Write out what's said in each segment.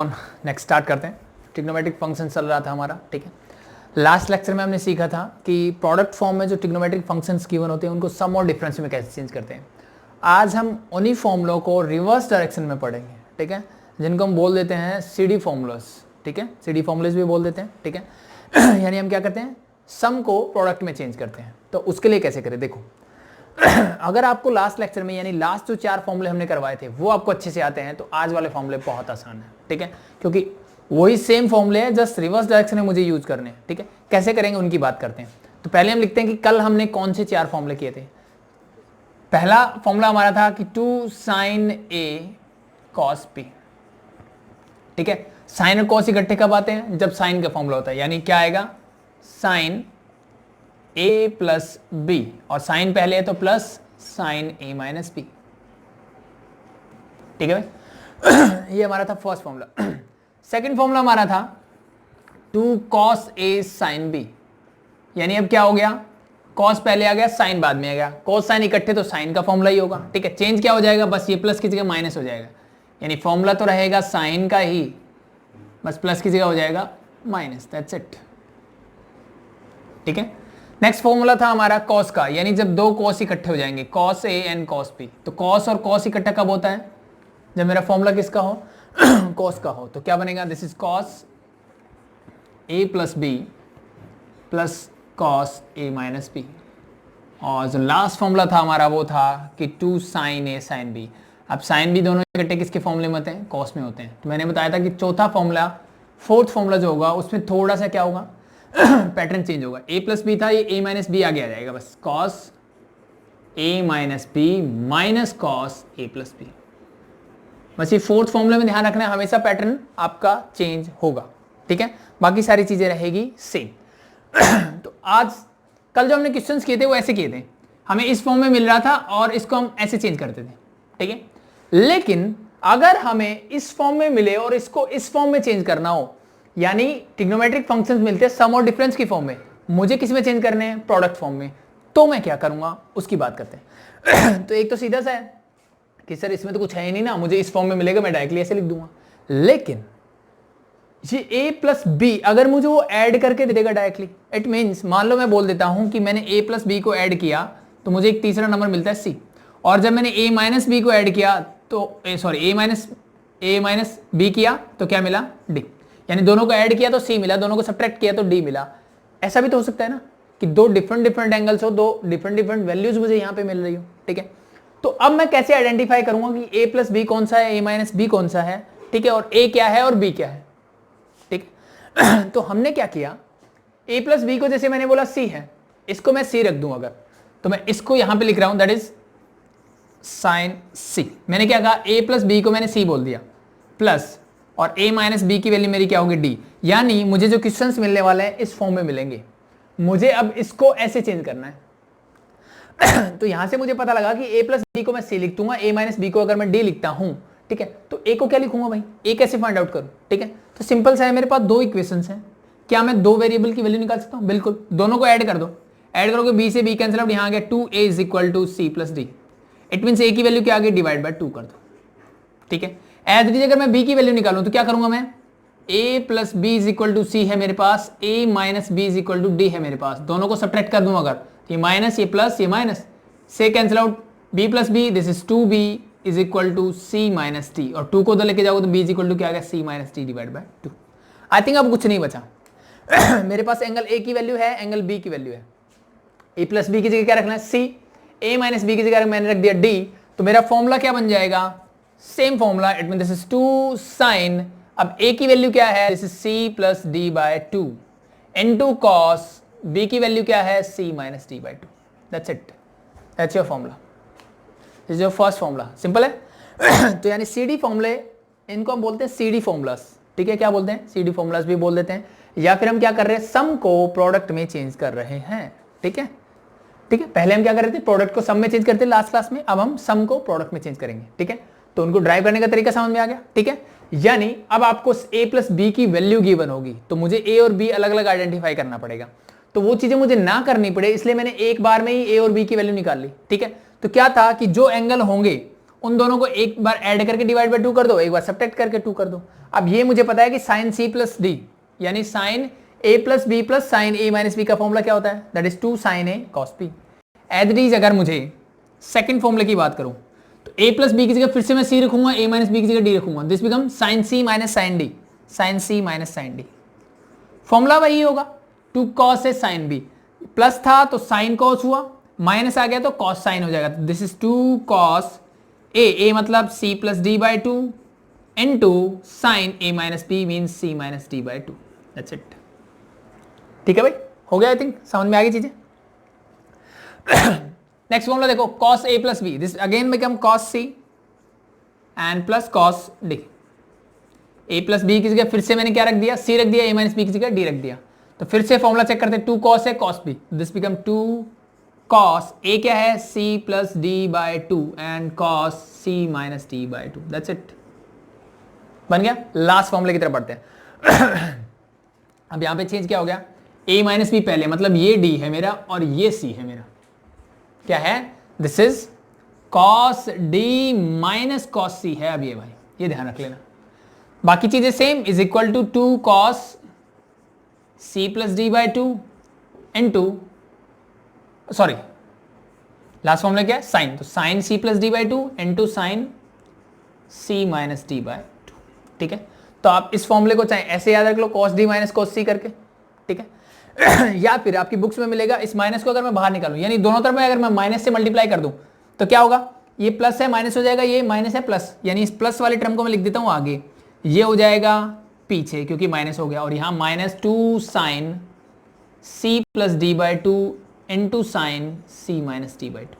Next start करते हैं। Trigonometric function चल रहा था हमारा, ठीक है। लास्ट लेक्चर में हमने सीखा था कि प्रोडक्ट फॉर्म में जो ट्रिग्नोमेट्रिक फंक्शंस गिवन होते हैं उनको सम और डिफरेंस में कैसे चेंज करते हैं। आज हम उन्हीं फॉर्मूलों को रिवर्स डायरेक्शन में पढ़ेंगे, ठीक है, जिनको हम बोल देते हैं सीडी फॉर्मूलाज, ठीक है, सीडी फॉर्मूलाज भी बोल देते हैं, ठीक है। यानी हम क्या करते हैं, सम को प्रोडक्ट में चेंज करते हैं। तो उसके लिए कैसे करें, देखो अगर आपको लास्ट लेक्चर में यानी लास्ट जो 4 फॉर्मूले हमने करवाए थे वो आपको अच्छे से आते हैं तो आज वाले फॉर्मूले बहुत आसान है, ठीक है, क्योंकि वही सेम फॉर्मूले हैं, जस्ट रिवर्स डायरेक्शन में मुझे यूज करने हैं, ठीक है। कैसे करेंगे उनकी बात करते हैं। तो पहले हम लिखते हैं कि कल हमने कौन से 4 फॉर्मूले किए थे। पहला फॉर्मूला हमारा था कि 2 sin a cos b, ठीक है। साइन और कॉस इकट्ठे कब आते हैं, जब साइन का फॉर्मूला होता है, यानी क्या आएगा साइन a प्लस बी, और साइन पहले है तो plus sine a minus B, ठीक है भाई। ये हमारा था फर्स्ट फॉर्मूला। सेकंड फॉर्मूला हमारा था 2 cos a sin b, यानी अब क्या हो गया, cos पहले आ गया साइन बाद में आ गया, cos साइन इकट्ठे तो साइन का फॉर्मूला ही होगा, ठीक है। चेंज क्या हो जाएगा, बस ये प्लस की जगह माइनस हो जाएगा, यानी फॉर्मूला तो रहेगा साइन का ही, बस प्लस की जगह हो जाएगा माइनस, दैट्स इट, ठीक है। नेक्स्ट फॉर्मूला था हमारा cos का, यानी जब 2 cos इकट्ठे हो जाएंगे, cos a and cos b। तो cos और cos इकट्ठा कब होता है, जब मेरा फॉर्मूला किसका हो cos का हो। तो क्या बनेगा, this is cos a plus b plus cos a minus b। और जो लास्ट फॉर्मूला था हमारा वो था कि 2 sin a sin b। अब sin b दोनों इकट्ठे किसके फॉर्मूले में होते हैं, cos में होते हैं। तो मैंने बताया था कि चौथा फॉर्मूला, फोर्थ फॉर्मूला जो होगा उसमें थोड़ा सा क्या होगा पैटर्न चेंज होगा। a प्लस बी था, ये a माइनस बी आगे आ जाएगा, बस cos a minus B minus cos a plus B. बस ये फोर्थ फॉर्मूले में ध्यान रखना है, हमेशा पैटर्न आपका चेंज होगा, ठीक है, बाकी सारी चीजें रहेगी सेम। तो आज कल जो हमने क्वेश्चंस किए थे वो ऐसे किए थे, हमें इस फॉर्म में मिल रहा था और इसको हम ऐसे चेंज करते थे, ठीक है। लेकिन अगर हमें इस फॉर्म में मिले और इसको इस फॉर्म में चेंज करना हो, यानी ट्रिग्नोमेट्रिक फंक्शंस मिलते हैं सम और डिफरेंस की फॉर्म में, मुझे किस में चेंज करने हैं, प्रोडक्ट फॉर्म में, तो मैं क्या करूंगा उसकी बात करते हैं। तो एक तो सीधा सा है कि सर इसमें तो कुछ है ही नहीं ना, मुझे इस फॉर्म में मिलेगा, मैं डायरेक्टली ऐसे लिख दूंगा। लेकिन ये a प्लस बी अगर मुझे वो ऐड करके दे देगा डायरेक्टली, इट मीन्स मान लो मैं बोल देता हूं कि मैंने a प्लस बी को ऐड किया तो मुझे एक तीसरा नंबर मिलता है c, और जब मैंने a माइनस बी को ऐड किया तो सॉरी a माइनस बी किया तो क्या मिला d, यानी दोनों को ऐड किया तो c मिला, दोनों को सब्ट्रैक्ट किया तो d मिला। ऐसा भी तो हो सकता है ना कि दो डिफरेंट एंगल्स हो, दो डिफरेंट वैल्यूज मुझे यहाँ पे मिल रही हो, ठीक है। तो अब मैं कैसे आइडेंटिफाई करूंगा कि a प्लस बी कौन सा है, a माइनस बी कौन सा है, ठीक है, और a क्या है और b क्या है, ठीक है। तो हमने क्या किया, a प्लस बी को जैसे मैंने बोला c है, इसको मैं c रख दूं अगर, तो मैं इसको यहां पे लिख रहा हूं, दैट इज साइन c। मैंने क्या कहा, a प्लस बी को मैंने c बोल दिया, प्लस और a माइनस बी की वैल्यू मेरी क्या होगी d, यानी मुझे जो क्वेश्चंस मिलने वाले हैं इस फॉर्म में मिलेंगे, मुझे अब इसको ऐसे चेंज करना है। तो यहां से मुझे पता लगा कि a प्लस बी को मैं c लिख दूंगा, a माइनस बी को अगर मैं d लिखता हूं, ठीक है, तो a को क्या लिखूंगा भाई, a कैसे फाइंड आउट करूं, ठीक है। तो सिंपल सा है, मेरे पास 2 इक्वेशंस हैं, क्या मैं 2 वेरिएबल की वैल्यू निकाल सकता हूं, बिल्कुल, दोनों को ऐड कर दो, ऐड करोगे b से b कैंसिल आउट, यहां आ गया 2a is equal to c plus d, it means a की वैल्यू क्या आ गई, डिवाइड बाय 2 कर दो, ठीक है। एज इट इज अगर मैं b की वैल्यू निकालूं तो क्या करूंगा मैं, a plus B is equal to C है मेरे पास, a minus B is equal to D है मेरे पास, दोनों को सब्ट्रैक्ट कर दूं अगर, ये माइनस ये प्लस ये माइनस से cancel out, b plus B this is 2b is equal to C minus T, और 2 को उधर लेके जाओगे तो b इज इक्वल टू क्या आ गया, C minus T divide by 2। I think अब कुछ नहीं बचा। मेरे पास एंगल a की वैल्यू है, एंगल b की वैल्यू है, a प्लस बी की जगह क्या रखना है c, a माइनस बी की जगह मैंने रख दिया d, तो मेरा फॉर्मूला क्या बन जाएगा, same formula, it mean this is 2 sine, अब a की वैल्यू क्या है, this is c plus d by 2 into cos, b की वैल्यू क्या है, c minus d by 2, that's it, that's your formula, this is your first formula, simple है। तो यानी cd फॉर्मूले, इनको हम बोलते हैं cd फॉर्मूलास, ठीक है, क्या बोलते हैं, cd फॉर्मूलास भी बोल देते हैं, या फिर हम क्या कर रहे हैं, सम को प्रोडक्ट में चेंज कर रहे हैं, ठीक है, ठीक है। पहले हम क्या कर रहे थे, प्रोडक्ट को सम में चेंज करते लास्ट क्लास में, अब हम सम को प्रोडक्ट में चेंज करेंगे, ठीक है। तो उनको ड्राइव करने का तरीका समझ में आ गया, ठीक है। यानी अब आपको a प्लस बी की वैल्यू गिवन होगी तो मुझे a और b अलग अलग आइडेंटिफाई करना पड़ेगा, तो वो चीजें मुझे ना करनी पड़े, इसलिए मैंने एक बार में ही a और b की वैल्यू निकाल ली, ठीक है। तो क्या था कि जो एंगल होंगे उन दोनों को एक बार ऐड करके डिवाइड बाय 2 कर दो, एक बार सब्ट्रैक्ट करके 2 कर दो। अब ये मुझे पता है कि साइन सी प्लस डी यानी sine A plus B plus sine A minus B का फॉर्मूला क्या होता है, that is 2 sine A cos B. As it is अगर मुझे सेकंड फॉर्मूले की बात करूं तो ए प्लस बी की जगह फिर से मैं सी रखूंगा, ए माइनस बी की जगह डी रखूंगा, this become sine C minus sine D, sine C minus sine D. Formula वही होगा 2 cos A sine B, plus था तो साइन कॉस हुआ, माइनस आ गया तो कॉस साइन हो जाएगा, दिस इज 2 कॉस ए मतलब C plus D by 2 into sine A minus B means C minus D by 2, that's it. ठीक है भाई, हो गया, आई थिंक समझ में आ गई चीजें। नेक्स्ट फॉर्मूला देखो, cos a plus B, this again become cos c and plus cos d। a plus B की जगह फिर से मैंने क्या रख दिया, c रख दिया, a माइनस बी की जगह d रख दिया। तो फिर से फॉर्मूला चेक करते हैं, 2 cos a cos b, this become 2 cos a क्या है c plus d by 2 and cos c minus d by 2, that's it, बन गया। लास्ट फॉर्मूले की तरफ बढ़ते हैं। अब यहां पे चेंज क्या हो गया, a माइनस बी पहले, मतलब ये d है मेरा और ये c है मेरा, क्या है, this is cos d minus cos c है। अब ये भाई ये ध्यान रख लेना, बाकी चीजें same, is equal to 2 cos c plus D by 2 into, sorry last formula क्या है, साइन, तो sine c plus D by 2 into sine c minus D by 2। ठीक है, तो आप इस फॉर्मूले को चाहे ऐसे याद रख लो, cos d minus cos c करके, ठीक है। या फिर आपकी बुक्स में मिलेगा, इस माइनस को अगर मैं बाहर निकालूं, यानी दोनों तरफ में अगर मैं माइनस से मल्टीप्लाई कर दूं तो क्या होगा, ये प्लस है माइनस हो जाएगा, ये माइनस है प्लस, यानी इस प्लस वाले टर्म को मैं लिख देता हूं आगे, ये हो जाएगा पीछे क्योंकि माइनस हो गया, और यहां minus 2 sine c plus D by 2 into sine c minus D by 2।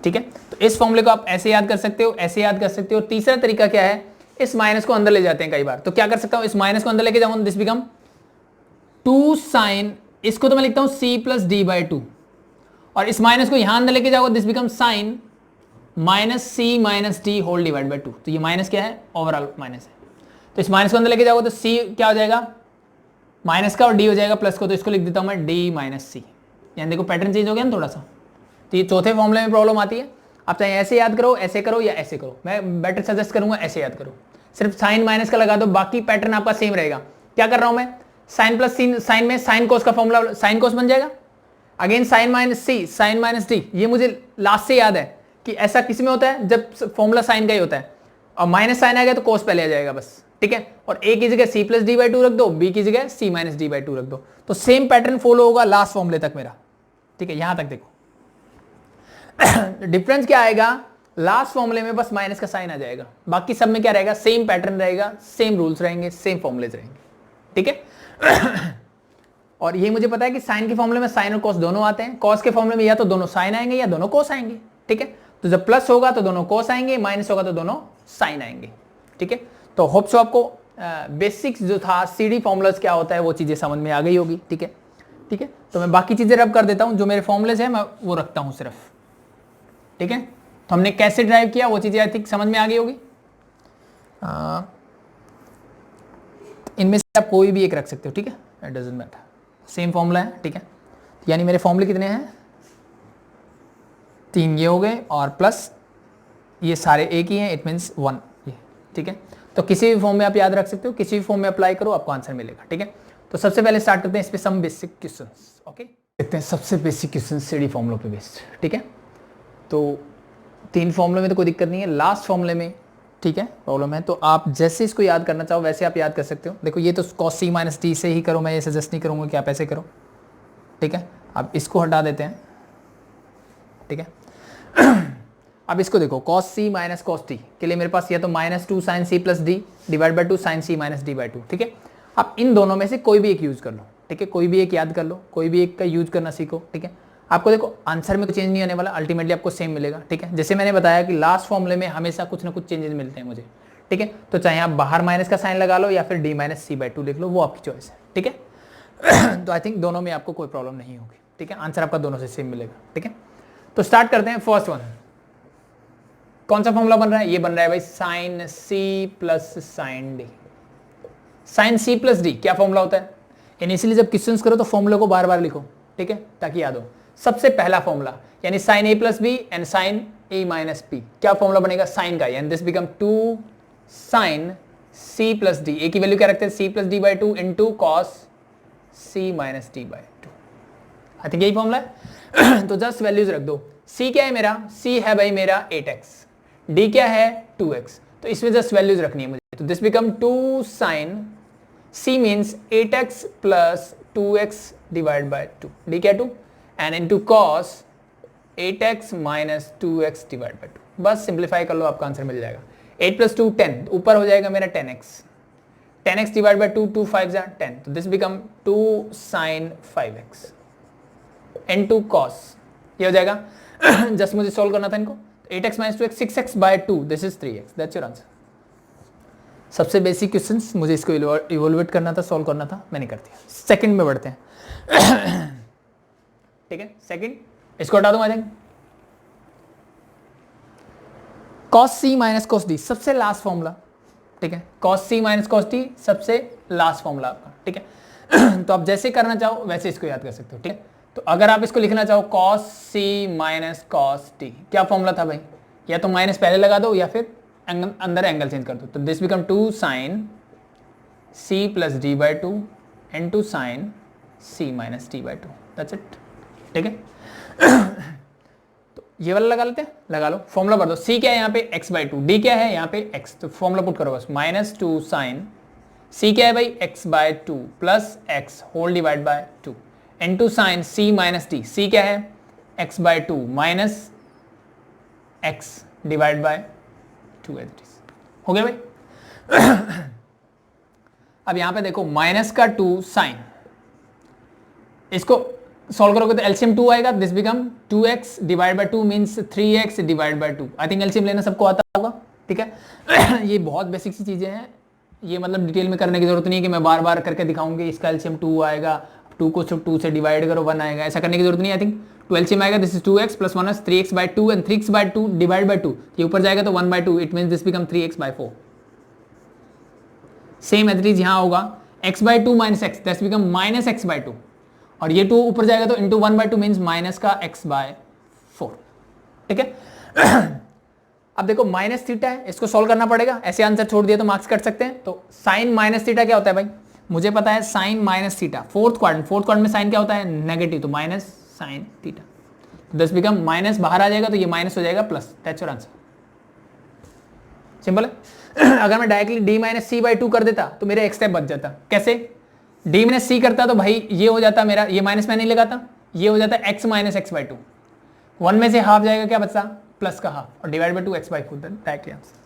ठीक है, तो इस फॉर्मूले को आप ऐसे याद कर सकते हो, ऐसे याद कर सकते हो। तीसरा तरीका क्या है, इस माइनस को अंदर ले जाते हैं कई बार, तो क्या कर सकता हूं, इस माइनस को अंदर लेके जाऊंगा, दिस बिकम 2 साइन, इसको तो मैं लिखता हूं c प्लस डी बाई 2, और इस माइनस को यहां अंदर लेके जाओगे, this become sine minus c minus D whole divide by 2। तो ये माइनस क्या है, ओवरऑल माइनस है, तो इस माइनस को अंदर लेके जाओगे तो c क्या हो जाएगा, माइनस का, और d हो जाएगा प्लस को, तो इसको लिख देता हूं मैं d माइनस c। यानी देखो पैटर्न चेंज हो गया ना थोड़ा सा, तो ये चौथे फॉर्मूले में प्रॉब्लम आती है। आप चाहे ऐसे याद करो, ऐसे करो या ऐसे करो, मैं बेटर सजेस्ट करूंगा ऐसे याद करो, सिर्फ साइन माइनस का लगा दो, बाकी पैटर्न आपका सेम रहेगा। क्या कर रहा हूं मैं, साइन प्लस साइन में साइन कोस का फॉर्मूला, साइन कोस बन जाएगा, अगेन साइन माइनस सी, साइन माइनस डी। ये मुझे लास्ट से याद है कि ऐसा किस में होता है, जब फॉर्मूला साइन का ही होता है, और माइनस साइन आ गया तो कोस पहले आ जाएगा बस। ठीक है, और ए की जगह सी प्लस डी बाई 2 रख दो, बी की जगह सी माइनस डी बाई 2 रख दो, तो सेम पैटर्न फॉलो होगा लास्ट फॉर्मूले तक मेरा। ठीक है, यहां तक देखो डिफरेंस क्या आएगा, लास्ट फॉर्मूले में बस माइनस का साइन आ जाएगा, बाकी सब में क्या रहेगा, सेम पैटर्न रहेगा, सेम रूल्स रहेंगे, सेम फॉर्मूलेज रहेंगे। ठीक है, और ये मुझे पता है कि साइन के फॉर्मूले में साइन और कॉस दोनों आते हैं, कॉस के फॉर्मूले में या तो दोनों साइन आएंगे या दोनों कॉस आएंगे। ठीक है, तो जब प्लस होगा तो दोनों कॉस आएंगे, माइनस होगा तो दोनों साइन आएंगे। ठीक है, तो होप सो आपको बेसिक्स जो था सीडी फॉर्मूलाज क्या होता है वो चीजें समझ में आ गई होगी। ठीक है, ठीक है, तो मैं बाकी चीजें रब कर देता हूं, जो मेरे फॉर्मूलेज है मैं वो रखता हूं सिर्फ। ठीक है, तो हमने कैसे ड्राइव किया वो चीजें आई थिंक समझ में आ गई होगी। इनमें से आप कोई भी एक रख सकते हो। ठीक है, it doesn't matter, same formula है। ठीक है, यानी मेरे फॉर्मूले कितने हैं, 3 ये हो गए और प्लस ये सारे एक ही हैं, इट मीन्स 1 ये। ठीक है, तो किसी भी फॉर्म में आप याद रख सकते हो, किसी भी फॉर्म में अप्लाई करो आपको आंसर मिलेगा। ठीक है, तो सबसे पहले स्टार्ट करते हैं इस पे सम बेसिक क्वेश्चंस। ओके, देखते हैं सबसे बेसिक क्वेश्चन सीडी फॉर्मूलों पे बेस्ड। ठीक है, तो 3 फॉर्मूले में तो कोई दिक्कत नहीं है, लास्ट फॉर्मूले में ठीक है प्रॉब्लम है, तो आप जैसे इसको याद करना चाहो वैसे आप याद कर सकते हो। देखो ये तो cos c माइनस डी से ही करो, मैं ये सजेस्ट नहीं करूँगा कि आप ऐसे करो। ठीक है, अब इसको हटा देते हैं। ठीक है, अब इसको देखो cos c minus cos t के लिए मेरे पास या तो -2 sine C plus D divide by 2 sine C minus D by 2। ठीक है, आप इन दोनों में से कोई भी एक यूज कर लो। ठीक है, कोई भी एक याद कर लो, कोई भी एक का यूज करना सीखो। ठीक है, आपको देखो आंसर में कोई चेंज नहीं होने वाला, अल्टीमेटली आपको सेम मिलेगा। ठीक है, जैसे मैंने बताया कि लास्ट फॉर्मूले में हमेशा कुछ ना कुछ चेंजेस मिलते हैं मुझे। ठीक है, तो चाहे आप बाहर माइनस का साइन लगा लो या फिर डी माइनस सी बाई 2 लिख लो, वो आपकी चॉइस है। ठीक है, तो आई थिंक दोनों में आपको कोई प्रॉब्लम नहीं होगी। ठीक है, आंसर आपका दोनों से सेम मिलेगा। ठीक है, तो स्टार्ट करते हैं। फर्स्ट वन, कौन सा फॉर्मूला बन रहा है, ये बन रहा है भाई साइन सी प्लस साइन डी। साइन सी प्लस डी क्या फॉर्मूला होता है, इनिशियली जब क्वेश्चंस करो तो फॉर्मूला को बार बार लिखो। ठीक है, ताकि याद हो। सबसे पहला फॉर्मूला यानी sine A plus B and sine A minus P, क्या फॉर्मूला बनेगा साइन का, and this become 2 sine C plus D, A की वैल्यू क्या रखते हैं C plus D by two into cos C minus D by two. I think यही formula है। तो जस्ट वैल्यूज रख दो, सी क्या है मेरा, सी है भाई मेरा 8x, डी क्या है 2x, तो इसमें जस्ट वैल्यूज रखनी है मुझे। तो this become 2 sine C means 8x plus 2x divide by 2, D क्या 2 and into cos 8x minus 2x divide by 2। बस सिंप्लीफाई कर लो, आपका आंसर मिल जाएगा। 8 प्लस 2 10, ऊपर हो जाएगा मेरा 10x, 10x डिवाइड बाय 2, 2 5 10, तो this become 2 sine 5x into cos, ये हो जाएगा। जस्ट मुझे सॉल्व करना था इनको, 8x minus 2x 6x by 2, this is 3x, that's your answer. सबसे बेसिक क्वेश्चंस मुझे इसको इवोल्वेट करना था, सॉल्व करना था, मैंने कर दिया। सेकंड में बढ़ते हैं। ठीक है, सेकंड इसको हटा दूं I think. cos c minus cos d सबसे लास्ट फॉर्मूला, ठीक है, cos c minus cos d सबसे लास्ट फॉर्मूला आपका, ठीक है। तो आप जैसे करना चाहो वैसे इसको याद कर सकते हो, ठीक है। तो अगर आप इसको लिखना चाहो cos c minus cos d, क्या फॉर्मूला था भाई, या तो माइनस पहले लगा दो या फिर अंदर एंगल चेंज कर दो, तो this become 2 sine c plus D by two into sine c minus D by two, that's it, ठीक है। तो ये वाला लगा लेते हैं, लगा लो, फॉर्मूला भर दो। c क्या है यहाँ पे x बाई टू, डी क्या है यहाँ पे x, तो फॉर्मूला पुट करो बस, माइनस 2 साइन c क्या है भाई x by two plus x whole divide by 2 into sine c minus D, c क्या है x by two minus x divide by 2, हो गया भाई। अब यहां पे देखो माइनस का 2 साइन, इसको सॉल्व करोगे तो एलसीएम 2 आएगा, this become 2x divide by 2 means 3x divide by 2। I think LCM लेना सबको आता होगा, ठीक है। ये बहुत बेसिक सी चीजें हैं, ये मतलब डिटेल में करने की जरूरत नहीं है कि मैं बार बार करके दिखाऊंगी इसका एलसीएम 2 आएगा, 2 को सिर्फ 2 से डिवाइड करो 1 आएगा, ऐसा करने की जरूरत नहीं है। आई थिंक 2 एलसीएम आएगा, this is 2x plus 1 3x by 2 and 3x by 2 divide by 2, ये ऊपर जाएगा तो 1 by 2, it means this become 3x by 4। Same as it is यहां होगा x by 2 minus x, that's become minus x by 2, और ये 2 ऊपर जाएगा तो इंटू 1 बाय 2 मीन्स माइनस का x बाय 4, ठीक है। अब देखो माइनस थीटा है, इसको सॉल्व करना पड़ेगा, ऐसे आंसर छोड़ दिया तो मार्क्स कट सकते हैं। तो साइन माइनस थीटा क्या होता है भाई, मुझे पता है sine minus theta, fourth quadrant में साइन क्या होता है नेगेटिव, तो minus sine theta, this become minus बाहर आ जाएगा तो ये माइनस हो जाएगा plus, that's your answer, simple है। अगर मैं directly D minus C by 2 कर देता तो मेरा एक स्टेप बच जाता, कैसे, डी माइनस सी करता तो भाई ये हो जाता मेरा, ये माइनस में नहीं लगाता, ये हो जाता एक्स माइनस एक्स बाई 2, 1 में से हाफ जाएगा, क्या बचता प्लस का हाफ, और divide by 2 x by 4, directly answer,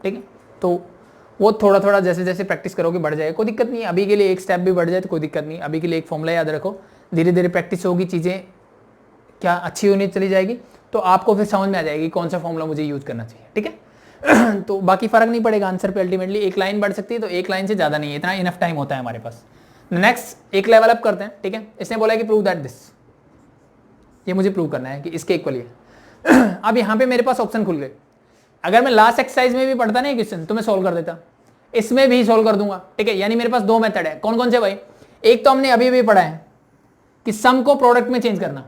ठीक है। तो वो थोड़ा थोड़ा जैसे जैसे प्रैक्टिस करोगे बढ़ जाएगा, कोई दिक्कत नहीं, अभी के लिए एक स्टेप भी बढ़ जाए तो कोई दिक्कत नहीं, अभी के लिए एक फॉर्मूला याद रखो, धीरे धीरे प्रैक्टिस होगी, चीज़ें क्या अच्छी होनी चली जाएगी, तो आपको फिर समझ में आ जाएगी कौन सा फॉर्मूला मुझे यूज करना चाहिए, ठीक है। तो बाकी फर्क नहीं पड़ेगा आंसर पे, अल्टीमेटली एक लाइन बढ़ सकती है, तो एक लाइन से ज़्यादा नहीं है, इतना इनफ टाइम होता है हमारे पास। नेक्स्ट एक लेवल अप करते हैं, ठीक है। इसने बोला कि प्रूव दैट दिस, ये मुझे प्रूव करना है कि इसके इक्वल है। अब यहाँ पे मेरे पास ऑप्शन खुल गए, अगर मैं लास्ट एक्सरसाइज में भी पढ़ता ना क्वेश्चन तो मैं सोल्व कर देता, इसमें भी सोल्व कर दूंगा, ठीक है। यानी मेरे पास दो मेथड है, कौन कौन से भाई, एक तो हमने अभी अभी पढ़ा है कि सम को प्रोडक्ट में चेंज करना,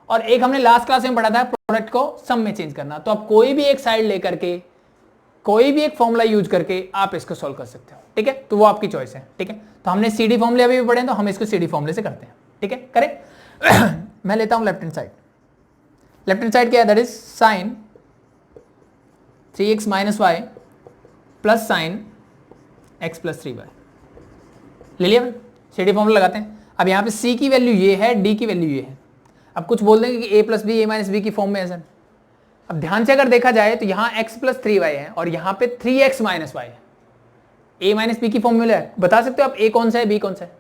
और एक हमने लास्ट क्लास में पढ़ा था प्रोडक्ट को सम में चेंज करना। तो आप कोई भी एक साइड लेकर के कोई भी एक फॉर्मूला यूज करके आप इसको सोल्व कर सकते हो, ठीक है। तो वो आपकी चॉइस है, ठीक है। तो हमने सीडी फॉर्मूले अभी भी पढ़े, तो हम इसको सीडी फॉर्मूले से करते हैं, ठीक है, करें। मैं लेता हूं left hand side, left hand side क्या है, that is sine 3x minus Y plus sine x plus 3y, ले लिया भाई, सीडी फॉर्मूला लगाते हैं। अब यहाँ पे c की वैल्यू ये है, d की वैल्यू ये है, अब कुछ बोल देंगे कि a plus B, a minus B की फॉर्म में है सर। अब ध्यान से अगर देखा जाए तो यहाँ x प्लस 3y है और यहाँ पे 3x माइनस वाई है, a माइनस बी की फॉर्मूला है, बता सकते हो आप a कौन सा है b कौन सा है,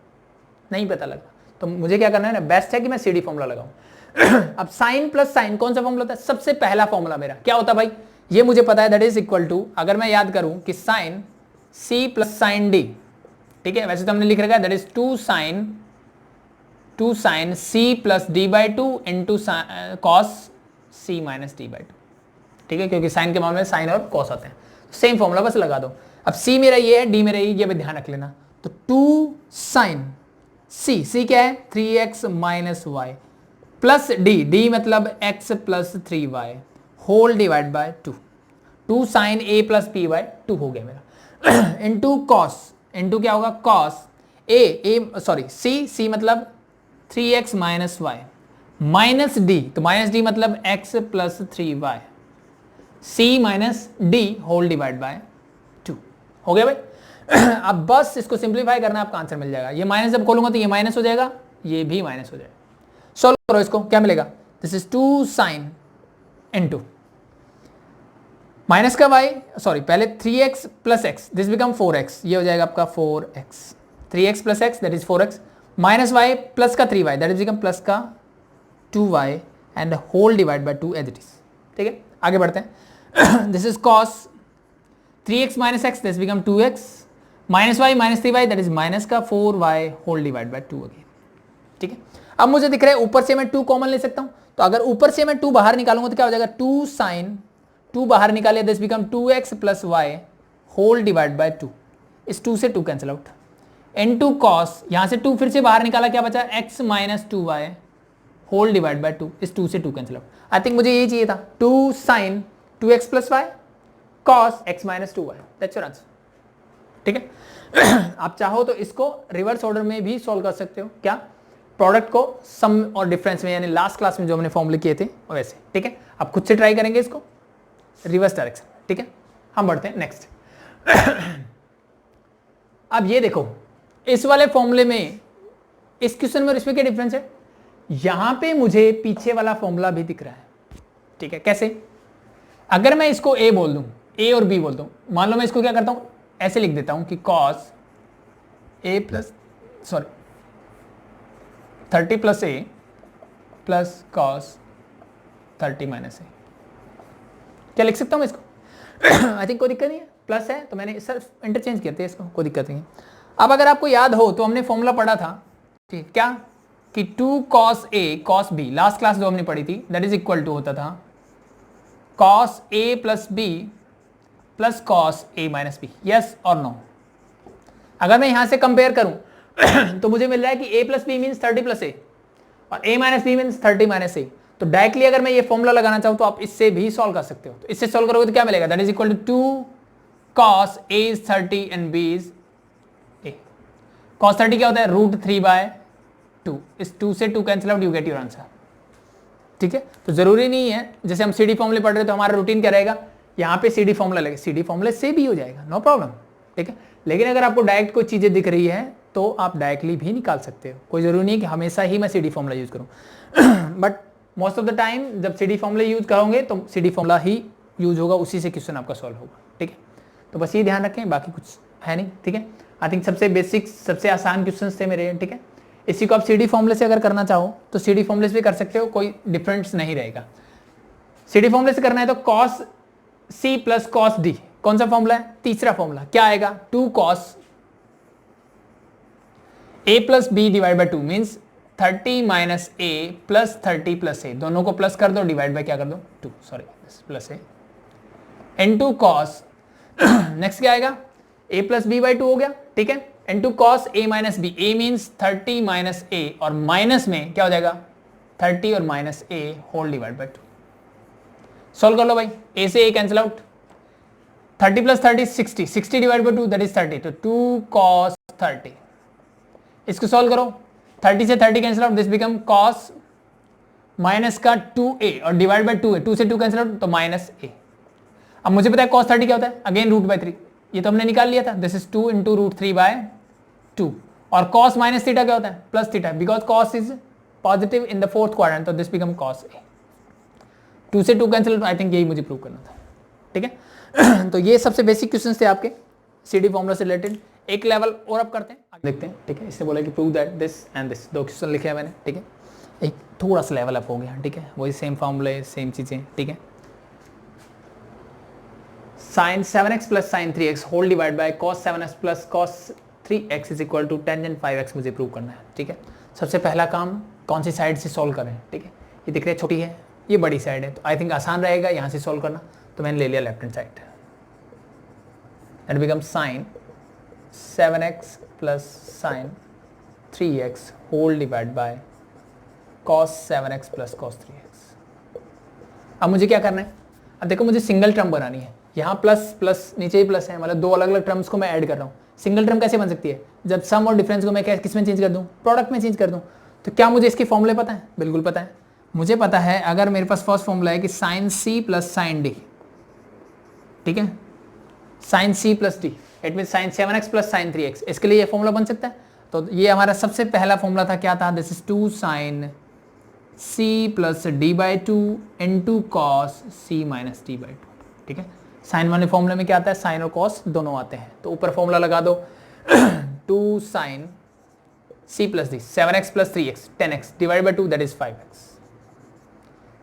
नहीं पता लगा, तो मुझे क्या करना है ना, बेस्ट है कि मैं सीडी फॉर्मूला लगाऊं। अब साइन प्लस साइन कौन सा फॉर्मूला होता है, सबसे पहला फॉर्मूला मेरा क्या होता है भाई, ये मुझे पता है, दैट इज इक्वल टू, अगर मैं याद करूं कि sine c plus sine d, ठीक है, वैसे तो हमने लिख रखा है that is 2 sine c plus D by two into cos c minus D by two, ठीक है, क्योंकि साइन के मामले में साइन और कॉस आते हैं, सेम फॉर्मूला बस लगा दो। अब c मेरा ये है, d मेरा ये भी ध्यान रख लेना, तो 2 साइन c क्या है 3x minus Y plus d मतलब x plus 3y whole divide by 2, 2 sine A plus B by 2 हो गया मेरा इनटू कॉस, इनटू क्या होगा कॉस सी मतलब 3x minus Y minus D, तो माइनस डी मतलब x plus 3y, C minus D whole divide by 2 हो गया भाई। अब बस इसको सिंप्लीफाई करना, आपका आंसर मिल जाएगा। ये माइनस जब खोलूंगा तो ये माइनस हो जाएगा, ये भी माइनस हो जाएगा। सॉल्व करो इसको, क्या मिलेगा, this is 2 sine into minus का y, सॉरी पहले 3x plus x, this become 4x, ये हो जाएगा आपका 4x, 3x plus x that is 4x, minus y plus का 3y that is become plus का 2y and whole divide by 2 as it is. ठीक है, आगे बढ़ते हैं। This is cos 3x minus x, this become 2x, minus y minus 3y that is minus का 4y whole divide by 2 again. ठीक है, अब मुझे दिख रहा है ऊपर से मैं 2 कॉमन ले सकता हूं, तो अगर ऊपर से मैं 2 बाहर निकालूंगा तो क्या हो जाएगा, 2 साइन 2 बाहर निकाले, this become 2x plus y whole divide by 2, इस 2 से 2 कैंसिल आउट, इनटू कॉस, यहां से 2 फिर से बाहर निकाला, क्या बचा x minus 2y whole divide by 2, इस 2 से 2 कैंसिल आउट। आई थिंक मुझे यही चाहिए था, 2 sine 2x plus y cos x minus 2y, that's your answer. ठीक है, आप चाहो तो इसको रिवर्स ऑर्डर में भी सॉल्व कर सकते हो, क्या, प्रोडक्ट को सम और डिफरेंस में, यानी लास्ट क्लास में जो हमने फॉर्मूले किए थे वैसे। ठीक है, आप खुद से ट्राई करेंगे इसको रिवर्स डायरेक्शन। ठीक है, हम बढ़ते हैं नेक्स्ट। अब ये देखो, इस वाले फॉर्मूले में, इस क्वेश्चन में और इसमें क्या डिफरेंस है, यहां पे मुझे पीछे वाला फॉर्मूला भी दिख रहा है। ठीक है, कैसे, अगर मैं इसको a बोल दूं, a और b बोल दूं, मान लो मैं इसको क्या करता हूं, ऐसे लिख देता हूं कि cos a plus 30 plus a plus cos 30 minus a, क्या लिख सकता हूं मैं इसको? आई थिंक कोई दिक्कत नहीं है, प्लस है तो मैंने सिर्फ इंटरचेंज किए थे इसको, कोई दिक्कत नहीं है। अब अगर आपको याद हो तो हमने फॉर्मूला पढ़ा था, ठीक, क्या कि 2 cos a cos b, last class जो हमने पढ़ी थी, दैट इज इक्वल टू होता था cos a plus b plus cos a minus b, yes और नो। अगर मैं यहां से कंपेयर करूं तो मुझे मिल रहा है कि a plus b means 30 plus a और a minus B means 30 minus a। तो डायरेक्टली अगर मैं ये फॉर्मूला लगाना चाहूं तो आप इससे भी सॉल्व कर सकते हो, तो इससे सॉल्व करोगे तो क्या मिलेगा, that is equal to 2 cos a is 30 and b is a। cos 30 क्या होता है, √3/2, इस 2 से 2 cancel out, you get your answer. ठीक है, तो जरूरी नहीं है, जैसे हम सीडी फॉर्मूले पढ़ रहे तो हमारा रूटीन क्या रहेगा, यहाँ पे सीडी फॉर्मूला लगेगा, सीडी फॉर्मूले से भी हो जाएगा, नो प्रॉब्लम। ठीक है, लेकिन अगर आपको डायरेक्ट कोई चीजें दिख रही है तो आप डायरेक्टली भी निकाल सकते हो, कोई जरूरी नहीं कि हमेशा ही मैं सीडी फॉर्मूला यूज करूँ। But most of the time जब सीडी फॉर्मूला यूज करोगे तो सीडी फॉर्मूला ही यूज होगा, उसी से क्वेश्चन आपका सॉल्व होगा। ठीक है, तो बस ये ध्यान रखें, बाकी कुछ है नहीं। ठीक है, आई थिंक सबसे बेसिक, सबसे आसान क्वेश्चन थे मेरे। ठीक है, इसी को आप सीडी फॉर्मूले से अगर करना चाहो तो सीडी फॉर्मूले से भी कर सकते हो, कोई डिफरेंस नहीं रहेगा। सीडी फॉर्मूले से करना है तो cos c plus cos d, कौन सा फॉर्मूला है, तीसरा फॉर्मूला, क्या आएगा, 2 cos a plus b divide by 2 means 30 minus a plus 30 plus a, दोनों को प्लस कर दो, डिवाइड बाई क्या कर दो 2, sorry plus a into cos next क्या आएगा, a प्लस बी बाई 2 हो गया। ठीक है, into cos a minus b, a means 30 minus a और माइनस में क्या हो जाएगा 30 और minus a whole divide by 2। Solve कर लो भाई, a से a cancel out, 30 plus 30 60, 60 divide by 2 that is 30, तो 2 cos 30। इसको सॉल्व करो, 30 से 30 cancel out, this become cos minus का 2a और डिवाइड बाई 2a, 2 से 2 कैंसिल आउट तो माइनस a। अब मुझे पता है cos 30 क्या होता है, अगेन √3, ये तो हमने निकाल लिया था, दिस इज 2 इंटू √3/2 और cos माइनस थीटा क्या होता है, plus theta, because cos is positive in the fourth quadrant, तो दिस बिकम cos a। 2 से 2 कैंसिल, आई थिंक यही मुझे प्रूव करना था। ठीक है, तो ये सबसे बेसिक क्वेश्चंस थे आपके सीडी फॉर्मूला से रिलेटेड। एक लेवल और अब करते हैं, देखते हैं। ठीक है, इसने बोला कि prove that this and this, 2 question लिखे हैं मैंने। ठीक है, एक थोड़ा सा लेवल अप हो गया। ठीक है, वही सेम फॉर्मूले, सेम चीजें। ठीक है, sin 7x plus sin 3x whole divide by cos 7x plus cos 3x is equal to tangent 5x मुझे प्रूव करना है। ठीक है, सबसे पहला काम कौन सी साइड से सॉल्व करें। ठीक है, ये दिख रही है छोटी है, ये बड़ी साइड है, तो आई थिंक आसान रहेगा यहाँ से सॉल्व करना, तो मैंने ले लिया left hand side, and become sin 7x plus sin 3x whole divide by cos 7x plus cos 3x। अब मुझे क्या करना है, अब देखो मुझे सिंगल टर्म बनानी है, यहाँ प्लस प्लस नीचे ही प्लस है, मतलब दो अलग अलग टर्म्स को मैं ऐड कर रहा हूँ। सिंगल टर्म कैसे बन सकती है, जब सम और डिफरेंस को मैं किस में चेंज कर दूँ, प्रोडक्ट में चेंज कर दूँ। तो क्या मुझे इसके फॉर्मूले पता है, बिल्कुल पता है। मुझे पता है अगर मेरे पास फर्स्ट फॉर्मूला है कि साइन सी प्लस साइन डी, ठीक है, sine C plus d it mean sine 7x plus sine 3x, इसके लिए ये फॉर्मूला बन सकता है। तो ये हमारा सबसे पहला फॉर्मूला था, क्या था, this is 2 sine C plus D by two into cos C minus D by two, ठीक है। साइन वाले फॉर्मूले में क्या आता है, साइन और कॉस दोनों आते हैं, तो ऊपर फॉर्मूला लगा दो 2 sine C plus d 7x plus 3x 10x divide by 2 that is 5x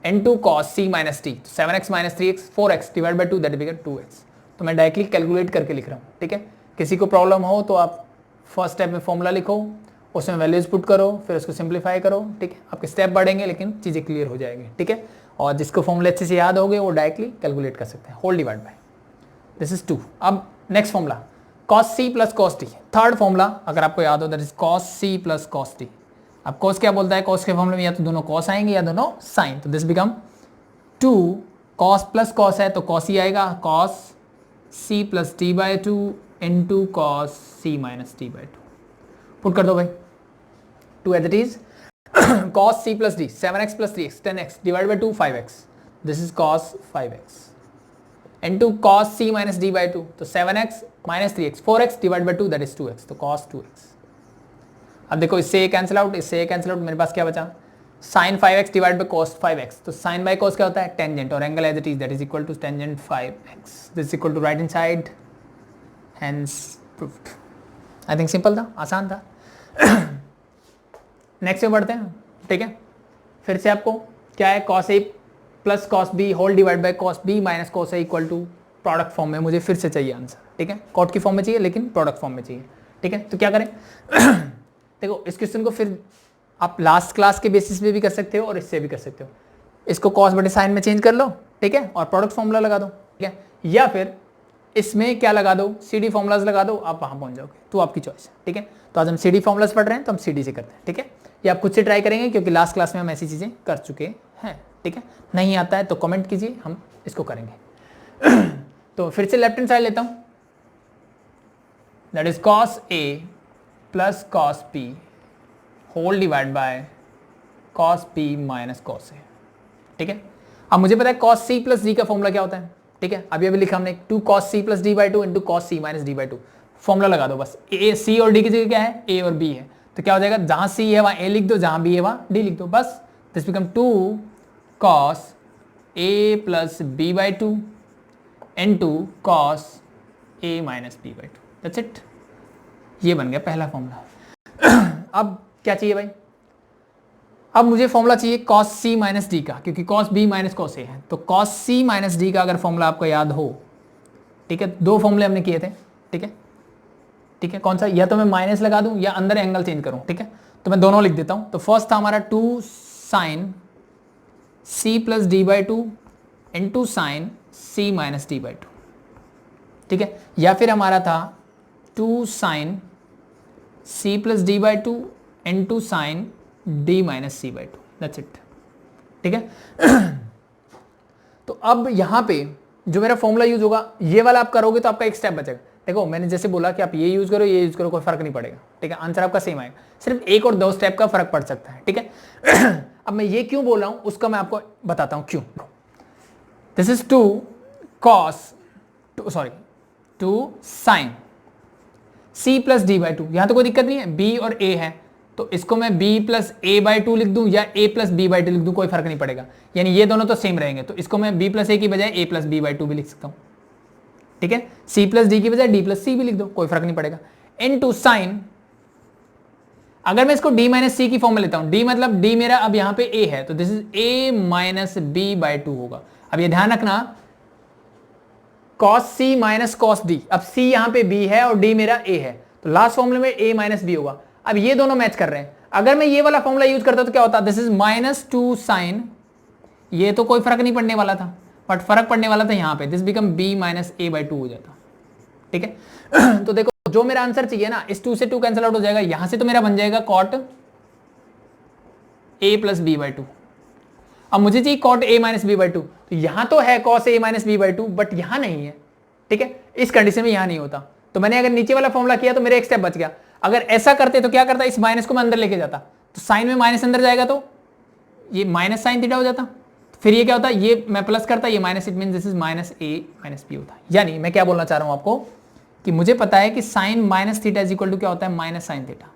into cos C minus d 7x minus 3x 4x divide by 2 that become 2x। तो मैं डायरेक्टली कैलकुलेट करके लिख रहा हूँ, ठीक है। किसी को प्रॉब्लम हो तो आप फर्स्ट स्टेप में फॉर्मूला लिखो, उसमें वैल्यूज पुट करो, फिर उसको सिंप्लीफाई करो, ठीक है। आपके स्टेप बढ़ेंगे लेकिन चीज़ें क्लियर हो जाएंगी, ठीक है। और जिसको फॉर्मूले अच्छे से याद होंगे वो डायरेक्टली कैलकुलेट कर सकते हैं, whole divide by this is 2। अब next formula cos c plus cos d, third formula अगर आपको याद हो that is cos c plus cos d। अब cos क्या बोलता है, cos के फॉर्मूले में या तो दोनों cos आएंगे या दोनों sin, तो this become 2 cos plus cos है तो cos ही आएगा, cos c plus d by two into cos c minus d by two. Put कर दो भाई, 2 as it is cos c plus d 7x plus 3x 10x divide by 2 5x, this is cos 5x into cos c minus d by two, तो 7x minus 3x 4x divide by 2 that is 2x, तो cos 2x। अब देखो इससे ये cancel out, इससे ये cancel out, मेरे पास क्या बचा, sin 5x divide by cos 5x, तो sin बाई cos क्या होता है, टेंजेंट, और angle as it is that is equal to tangent 5x, this is equal to right hand side, hence proved. I think simple था, आसान था। Next में बढ़ते हैं, ठीक है। फिर से आपको क्या है, cos a plus cos b whole divide by cos b minus cos a equal to product form में मुझे फिर से चाहिए आंसर, ठीक है। कॉट की फॉर्म में चाहिए लेकिन प्रोडक्ट फॉर्म में चाहिए, ठीक है। तो क्या करें देखो इस क्वेश्चन को फिर आप लास्ट क्लास के बेसिस पे भी कर सकते हो और इससे भी कर सकते हो। इसको cos बटे साइन में चेंज कर लो, ठीक है, और प्रोडक्ट फॉर्मूला लगा दो, ठीक है, या फिर इसमें क्या लगा दो, सी डी फॉर्मुलाज लगा दो, आप वहां पहुंच जाओगे, तो आपकी चॉइस है, ठीक है। तो आज हम सी डी फॉर्मुलाज पढ़ रहे हैं तो हम सी डी से करते हैं, ठीक है। ये आप खुद से ट्राई करेंगे क्योंकि लास्ट क्लास में हम ऐसी चीजें कर चुके हैं, ठीक है। नहीं आता है तो कमेंट कीजिए, हम इसको करेंगे। तो फिर से लेफ्ट हैंड साइड लेता हूं, that is cos a plus cos b whole divide by cos b minus cos a, ठीक है। अब मुझे पता है cos c प्लस d का फॉर्मूला क्या होता है, ठीक है। अभी अभी लिखा हमने 2 cos c plus d by two into cos c minus d by to, formula लगा दो बस। a c और d की जगह क्या है, a और b है, तो क्या हो जाएगा, जहां c है वहां a लिख दो, जहां b है वहां d लिख दो, बस। This become 2 cos a plus b by two into cos a minus b by two, that's it. ये बन गया पहला फॉर्मूला। अब क्या चाहिए भाई, अब मुझे फॉर्मूला चाहिए cos c माइनस डी का, क्योंकि cos b minus cos a है, तो cos c माइनस डी का अगर फॉर्मूला आपको याद हो, ठीक है, दो फॉर्मूले हमने किए थे, ठीक है, ठीक है। कौन सा, या तो मैं माइनस लगा दूं या अंदर एंगल चेंज करूं, ठीक है, तो मैं दोनों लिख देता हूं। तो फर्स्ट था हमारा 2 sine c plus D by two into sine c minus D by two, ठीक है, या फिर हमारा था 2 sine c plus D by two into sine d minus c by two, that's it, ठीक है। तो अब यहां पे जो मेरा फॉर्मूला यूज होगा, ये वाला आप करोगे तो आपका एक स्टेप बचेगा। देखो मैंने जैसे बोला कि आप ये यूज करो, ये यूज करो, कोई फर्क नहीं पड़ेगा, ठीक है, आंसर आपका सेम आएगा, सिर्फ एक और दो स्टेप का फर्क पड़ सकता है, ठीक है। अब मैं ये क्यों बोल रहा हूं उसका मैं आपको बताता हूं क्यों। This is 2 sine c plus D by two, यहां तो कोई दिक्कत नहीं है, b और a है, तो इसको मैं b plus a by two लिख दूं या a plus b by two लिख दूं, कोई फर्क नहीं पड़ेगा, यानी ये दोनों तो सेम रहेंगे, तो इसको मैं b प्लस ए की बजाय a plus b by two भी लिख सकता हूं, ठीक है। c प्लस डी की बजाय d प्लस सी भी लिख दो, कोई फर्क नहीं पड़ेगा। इनटू साइन, अगर मैं इसको d माइनस सी की फॉर्म में लेता हूं, d मतलब d मेरा अब यहां पे a है, तो दिस इज a minus b by two होगा। अब ये ध्यान रखना, cos c minus cos d, अब c यहां पे b है और d मेरा a है, तो लास्ट फॉर्मूले में a माइनस b होगा। अब ये दोनों मैच कर रहे हैं, अगर मैं ये वाला फॉर्मूला यूज करता तो क्या होता, दिस इज माइनस 2 साइन, ये तो कोई फर्क नहीं पड़ने वाला था, बट फर्क पड़ने वाला था यहां पे, this become b minus a by two हो जाता, ठीक है। तो देखो जो मेरा आंसर चाहिए ना, इस 2 से 2 कैंसिल आउट हो जाएगा, यहां से तो मेरा बन जाएगा cot a plus b by two. अब मुझे चाहिए cot a minus b by two, तो यहां तो है cos a minus b by two, but यहां नहीं है, ठीक है, इस कंडीशन में यहां नहीं होता। तो मैंने अगर नीचे वाला फॉर्मूला किया तो मेरे एक स्टेप बच गया। अगर ऐसा करते तो क्या करता, इस माइनस को मैं अंदर लेके जाता, तो साइन में माइनस अंदर जाएगा तो ये माइनस साइन थीटा हो जाता, फिर ये क्या होता, ये मैं प्लस करता, ये minus, it mean this is minus a minus b होता। यानी मैं क्या बोलना चाह रहा हूं आपको कि मुझे पता है कि sine minus theta is equal to क्या होता है, माइनस साइन थीटा,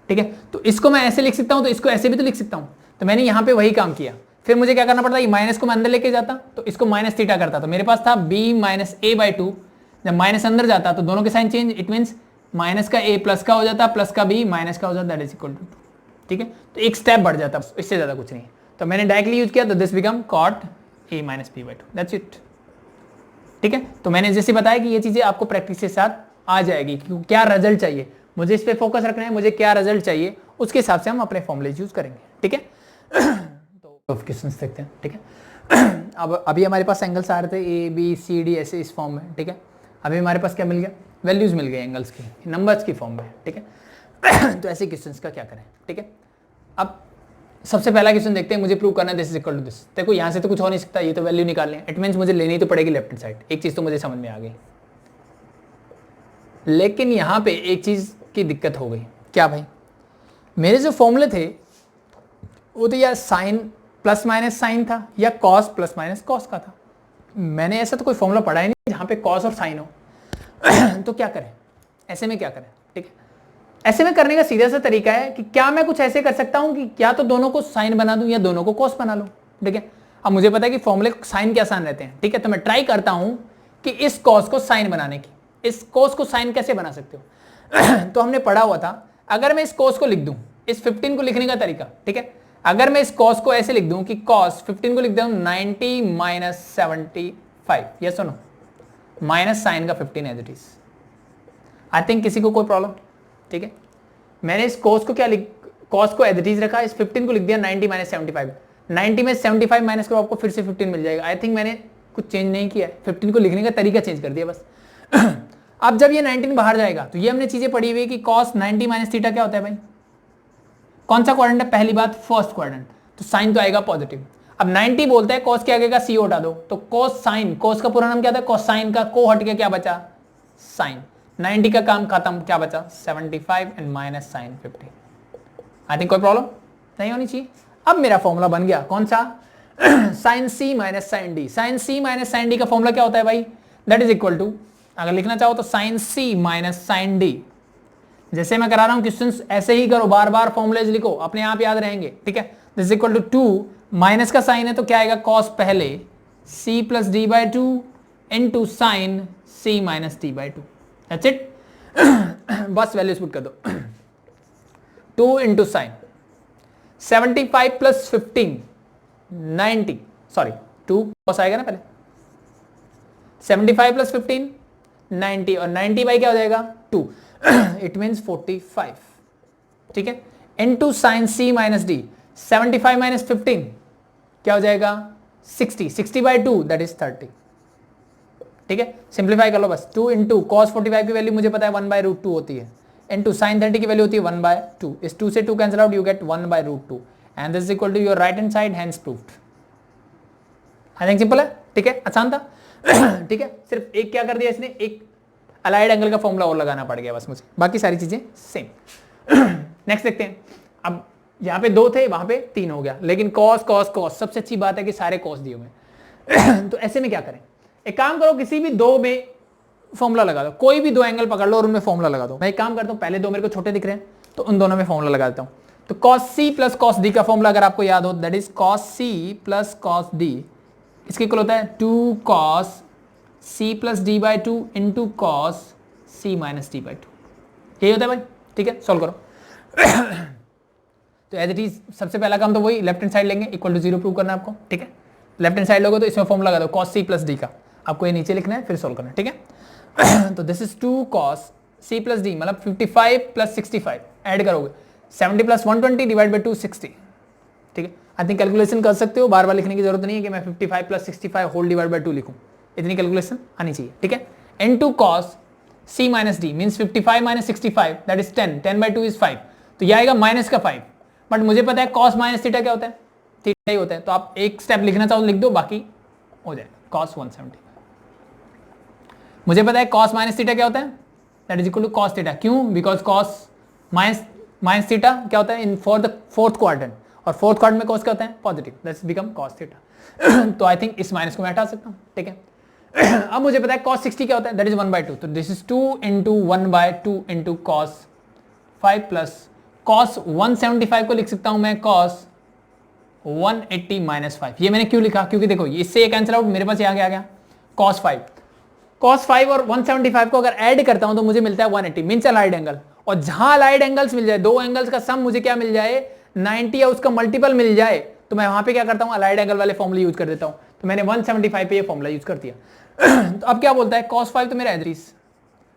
ठीक है। तो इसको मैं ऐसे लिख सकता हूं, तो इसको ऐसे भी तो लिख सकता हूं। तो मैंने यहां पे वही काम किया। फिर मुझे क्या करना पड़ता, ये माइनस को मैं अंदर लेके जाता, तो इसको माइनस थीटा करता, तो मेरे पास था b minus a by two. जब माइनस अंदर जाता तो दोनों के sign change, it means minus का ए प्लस का हो जाता, प्लस का बी माइनस का हो जाता, दैट इज इक्वल टू, ठीक है। तो एक स्टेप बढ़ जाता, इससे ज्यादा कुछ नहीं। तो मैंने डायरेक्टली यूज किया, तो this become cot a minus b by two, that's it, ठीक है। तो मैंने जैसे बताया कि ये चीजें आपको प्रैक्टिस के साथ आ जाएगी, क्यों, क्या रिजल्ट चाहिए मुझे, इस पे फोकस रखना है, मुझे क्या रिजल्ट चाहिए, उसके हिसाब से हम अपने फॉर्मूले यूज करेंगे, ठीक है। तो क्वेश्चन देखते हैं, ठीक है। अब अभी हमारे पास एंगल्स आ रहे थे ए बी सी डी ऐसे इस फॉर्म में, ठीक है। अभी हमारे पास क्या मिल गया, वैल्यूज मिल गए एंगल्स की, नंबर्स की फॉर्म में, ठीक है। तो ऐसे क्वेश्चंस का क्या करें, ठीक है। अब सबसे पहला क्वेश्चन देखते हैं, मुझे प्रूव करना है this is equal to this. देखो यहाँ से तो कुछ हो नहीं सकता, ये तो वैल्यू निकालनी है, इट मींस मुझे लेनी तो पड़ेगी लेफ्ट हैंड साइड। एक चीज तो मुझे समझ में आ गई, लेकिन यहाँ पे एक चीज की दिक्कत हो गई। क्या भाई, मेरे जो फॉर्मूले थे वो तो या साइन प्लस माइनस साइन था या कॉस प्लस माइनस कॉस का था। मैंने ऐसा तो कोई फॉर्मूला पढ़ा ही नहीं जहाँ पे कॉस और साइन हो। तो क्या करें, ऐसे में क्या करें, ठीक है। ऐसे में करने का सीधा सा तरीका है कि क्या मैं कुछ ऐसे कर सकता हूं कि क्या तो दोनों को साइन बना दूं या दोनों को कॉस बना लूं, ठीक है। अब मुझे पता है कि फॉर्मूले साइन के आसान रहते हैं, ठीक है। तो मैं ट्राई करता हूं कि इस कॉस को साइन बनाने की, इस कॉस को साइन कैसे बना सकते हो। तो हमने पढ़ा हुआ था, अगर मैं इस कॉस को लिख दूं, इस 15 को लिखने का तरीका, ठीक है। अगर मैं इस कॉस को ऐसे लिख दूं कि कॉस 15 को लिख दूं 90 माइनस 75, ये सुनो, माइनस साइन का 15 as it is. I think किसी को कोई प्रॉब्लम, ठीक है। मैंने इस कॉस को क्या कॉस को एज इट इज रखा, इस 15 को लिख दिया 90 माइनस 75। 90 में 75 माइनस करो, आपको फिर से 15 मिल जाएगा। आई थिंक मैंने कुछ चेंज नहीं किया है, 15 को लिखने का तरीका चेंज कर दिया बस। अब जब ये 19 बाहर जाएगा तो ये हमने चीजें पढ़ी हुई कि कॉस 90 माइनस थीटा क्या होता है भाई, कौन सा क्वाड्रेंट है, पहली बात फर्स्ट क्वाड्रेंट, तो साइन तो आएगा पॉजिटिव। अब 90 बोलता है कॉस के आगे का सी हटा दो, तो कॉस साइन, कॉस का पूरा नाम क्या था, कॉस साइन का को हट के क्या बचा, साइन। 90 का काम खत्म, क्या बचा 75 and minus sine 50। I think कोई प्रॉब्लम नहीं होनी चाहिए। अब मेरा फॉर्मूला बन गया कौन सा, साइन सी माइनस साइन डी। साइन सी माइनस साइन डी का फॉर्मूला क्या होता है भाई, दैट इज इक्वल टू, अगर लिखना चाहो तो साइन सी माइनस साइन डी। जैसे मैं करा रहा हूं क्वेश्चंस ऐसे ही करो, बार बार फॉर्मूलेज लिखो, अपने आप याद रहेंगे, ठीक है। This is equal to 2, minus का साइन है तो क्या आएगा, कॉस पहले c plus D by two into sine C minus D by two, that's it. बस वैल्यूज पुट कर दो, 2 into sine 75 plus 15 90, sorry 2 cos आएगा ना पहले, 75 प्लस 15 90, और 90 बाई क्या हो जाएगा 2, इट मीन्स 45, ठीक है, इंटू साइन सी माइनस डी। 75 माइनस 15 क्या हो जाएगा 60, 60 बाई 2 दैट इज 30, ठीक है। सिंप्लीफाई कर लो बस, 2 इंटू कॉस 45 की वैल्यू मुझे पता है 1 बाई रूट 2 होती है, इंटू साइन 30 की वैल्यू होती है 1 बाय 2। इस 2 से 2 cancel out, you get 1 by root 2 and this is equal to your right hand side, hence proved. I think simple है, ठीक है, आसान था। ठीक है, सिर्फ एक क्या कर दिया इसने, एक अलाइड एंगल का फॉर्मूला और लगाना पड़ गया बस मुझे, बाकी सारी चीजें सेम। नेक्स्ट देखते हैं। अब यहाँ पे 2 थे, वहां पे 3 हो गया, लेकिन कॉस कॉस कॉस, सबसे अच्छी बात है कि सारे कॉस दिए हुए। तो ऐसे में क्या करें, एक काम करो, किसी भी 2 में फॉर्मूला लगा दो, कोई भी 2 एंगल पकड़ लो और उनमें फॉर्मूला लगा दो। मैं एक काम करता हूँ, पहले 2 मेरे को छोटे दिख रहे हैं तो उन दोनों में फॉर्मूला लगा देता हूँ। तो cos c plus cos d का फॉर्मूला अगर आपको याद हो, that is cos c plus cos d, इसके इक्वल होता है 2 cos c plus D by 2 into cos C minus D by 2, यही होता है भाई, ठीक है। सॉल्व करो। तो एज इट इज सबसे पहला काम तो वही, लेफ्ट हैंड साइड लेंगे, इक्वल टू 0 प्रूव करना है आपको, ठीक है। लेफ्ट हैंड साइड लोगे तो इसमें फॉर्मूला लगा दो कॉस सी प्लस डी का, आपको ये नीचे लिखना है फिर सॉल्व करना है, ठीक है। तो this is 2 cos c plus d, मतलब 55 प्लस 65 ऐड करोगे, 70 प्लस 120 डिवाइड बाई 2 60, ठीक है। आई थिंक कैलकुलेशन कर सकते हो, बार बार लिखने की जरूरत नहीं है कि मैं 55 प्लस 65 होल डिवाइड बाई 2 लिखूं, इतनी कैलकुलेशन आनी चाहिए, ठीक है। Into cos C minus d means 55 minus 65 that is 10, 10 by 2 is 5, तो ये आएगा माइनस का 5, बट मुझे पता है कॉस माइनस थीटा क्या होता है, थीटा ही होता है, तो आप एक स्टेप लिखना चाहो तो लिख दो, बाकी हो जाएगा cos 175। मुझे पता है cos माइनस थीटा क्या होता है, that is equal to cos theta. क्यों? बिकॉज cos माइनस थीटा क्या होता है in for the fourth quadrant, और फोर्थ क्वाड्रेंट में cos क्या होता है positive, that's become cos theta. तो आई थिंक इस माइनस को मैं हटा सकता हूँ, ठीक है। अब मुझे पता है cos 60 क्या होता है, दैट इज 1/2, तो this is 2 into 1/2 into cos 5 plus cos 175 को लिख सकता हूं मैं cos 180 माइनस 5। ये मैंने क्यों लिखा, क्योंकि देखो इससे ये कैंसिल आउट, मेरे पास यहाँ आ गया cos 5। cos 5 और 175 को अगर ऐड करता हूं तो मुझे मिलता है 180, मीन्स अलाइड एंगल। और जहां अलाइड एंगल्स मिल जाए, दो एंगल्स का सम मुझे क्या मिल जाए 90 या उसका मल्टीपल मिल जाए, तो मैं वहां पे क्या करता हूं अलाइड एंगल वाले फॉर्मूले यूज कर देता हूं। तो मैंने 175 पे ये फॉर्मूला यूज कर दिया। तो अब क्या बोलता है cos 5 तो मेरा एवरेज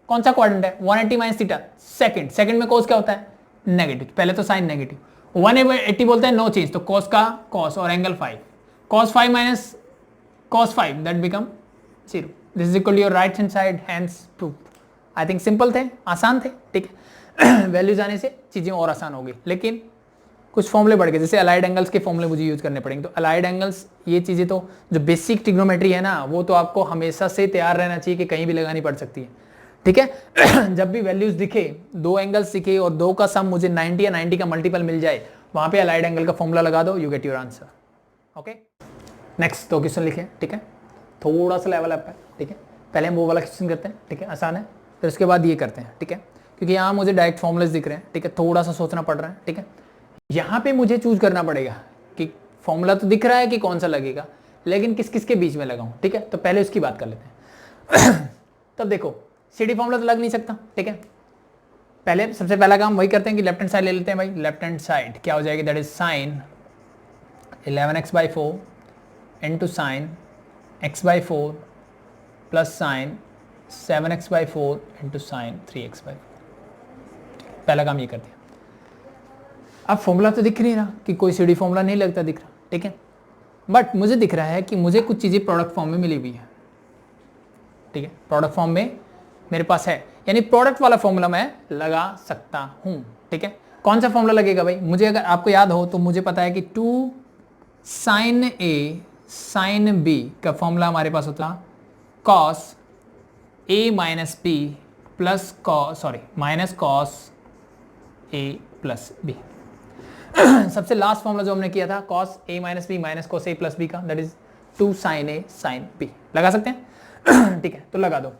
कौन सा क्वाड्रेंट है 180 माइनस थीटा, सेकंड में cos क्या होता है नेगेटिव, पहले तो साइन नेगेटिव। 180 बोलता है नो चेंज, तो cos का cos और angle 5, cos 5 minus cos 5 that become 0। This is equal to your right hand side, hence proof. I think simple थे, आसान थे, ठीक है। वैल्यूज आने से चीजें और आसान होगी, लेकिन कुछ फॉर्मूले बढ़ गए, जैसे अलाइड एंगल्स के फॉर्मूले मुझे यूज करने पड़ेंगे। तो अलाइड एंगल्स ये चीजें तो जो बेसिक ट्रिग्नोमेट्री है ना, वो तो आपको हमेशा से तैयार रहना चाहिए कि कहीं भी लगानी पड़ सकती है, ठीक है। जब भी वैल्यूज दिखे, दो एंगल्स दिखे और दो का सम मुझे 90 या 90 का मल्टीपल मिल जाए, वहां पे अलाइड एंगल का फॉर्मूला लगा दो, you get your answer. Okay, next दो क्वेश्चन लिखे, ठीक है, थोड़ा सा लेवल अप है, ठीक है। पहले हम वो वाला क्वेश्चन करते हैं, ठीक है, आसान है, फिर उसके बाद ये करते हैं, ठीक है, क्योंकि यहाँ मुझे डायरेक्ट फॉर्मुलेस दिख रहे हैं, ठीक है, थोड़ा सा सोचना पड़ रहा है, ठीक है। यहाँ पे मुझे चूज करना पड़ेगा कि फॉर्मूला तो दिख रहा है कि कौन सा लगेगा, लेकिन किस किस के बीच में लगाऊं, ठीक है। तो पहले उसकी बात कर लेते हैं। तब देखो सीडी फॉर्मूला तो लग नहीं सकता, ठीक है। पहले सबसे पहला काम वही करते हैं कि लेफ्ट हैंड साइड ले लेते हैं भाई। लेफ्ट हैंड साइड क्या हो जाएगी, that is sign 11x/4 into sine x/4 plus sign 7x/4 into sine 3x/4। पहला काम ये कर दिया। अब फॉर्मूला तो दिख नहीं रहा कि कोई सीडी फॉर्मूला नहीं लगता दिख रहा, ठीक है, बट मुझे दिख रहा है कि मुझे कुछ चीज़ें प्रोडक्ट फॉर्म में मिली हुई है, ठीक है, प्रोडक्ट फॉर्म में मेरे पास है, यानी प्रोडक्ट वाला फॉर्मूला मैं लगा सकता हूं, ठीक है। कौन सा फॉर्मूला लगेगा भाई, मुझे अगर आपको याद हो तो मुझे पता है कि 2 sin A sin B का फॉर्मूला हमारे पास होता cos A minus B plus minus cos A plus B। सबसे लास्ट फॉर्मूला जो हमने किया था cos A minus B minus cos A plus B का, that is 2 sin A sin B। लगा सकते हैं? ठीक है, तो लगा दो।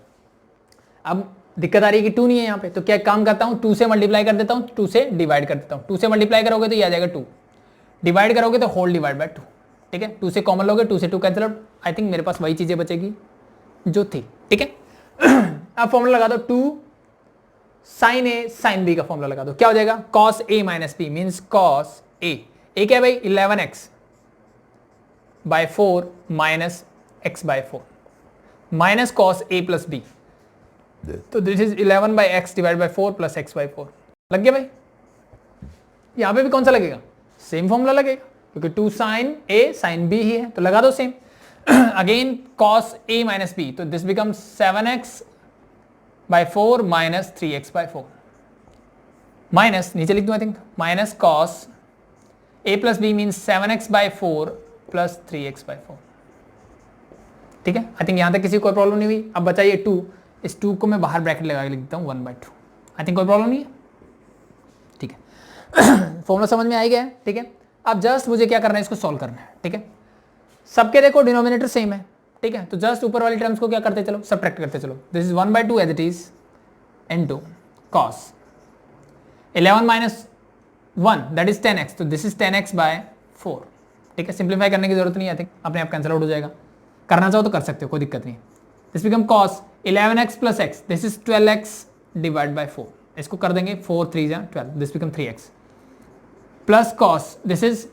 अब दिक्कत आ रही है कि 2 नहीं है यहाँ पे, तो क्या काम करता हूँ 2 से मल्टीप्लाई कर देता हूँ, 2 से डिवाइड कर देता हूँ। 2 से मल्टीप्लाई करोगे तो ये आ जाएगा 2, डिवाइड करोगे तो होल डिवाइड बाय 2, ठीक है। 2 से कॉमन लोगे, 2 से 2 कैंसिल आउट, आई थिंक मेरे पास वही चीजें बचेगी जो थी, ठीक है। अब फॉर्मूला लगा दो 2 sin A sin B का फॉर्मूला लगा दो, क्या हो जाएगा cos A minus B means cos A क्या है भाई 11x by 4 minus x by 4 minus cos A plus B, तो this is 11 by x divide by 4 plus x by 4। लग गया भाई। यहां पे भी कौन सा लगेगा, सेम फॉर्मूला लगेगा, क्योंकि 2 sin A sin B ही है, तो लगा दो same. Again cos A minus B, तो this become 7x by 4 minus 3x by 4 minus, नीचे लिख दूं I think, minus cos A plus B means 7x by 4 plus 3x by 4, ठीक है। आई थिंक यहां तक किसी को कोई प्रॉब्लम नहीं हुई। अब बचाइए 2, इस 2 को मैं बाहर ब्रैकेट लगा के लिख देता हूँ 1/2। आई थिंक कोई प्रॉब्लम नहीं है, ठीक है। फॉर्मूला समझ में आ गया है, ठीक है। अब जस्ट मुझे क्या करना है, इसको सॉल्व करना है, ठीक है। सबके देखो डिनोमिनेटर सेम है, ठीक है, तो जस्ट ऊपर वाली टर्म्स को क्या करते चलो, सबट्रैक्ट करते चलो। This is 1/2 as it is into cos 11 minus 1 that is 10x, तो दिस इज 10x बाय 4, ठीक है। सिंप्लीफाई करने की जरूरत नहीं है, आई थिंक अपने आप कैंसिल आउट हो जाएगा। करना चाहो तो कर सकते हो, कोई दिक्कत नहीं। This become cos 11x plus x, this is 12x divide by 4, इसको कर देंगे 4 3 जा 12, this become 3x plus cos this is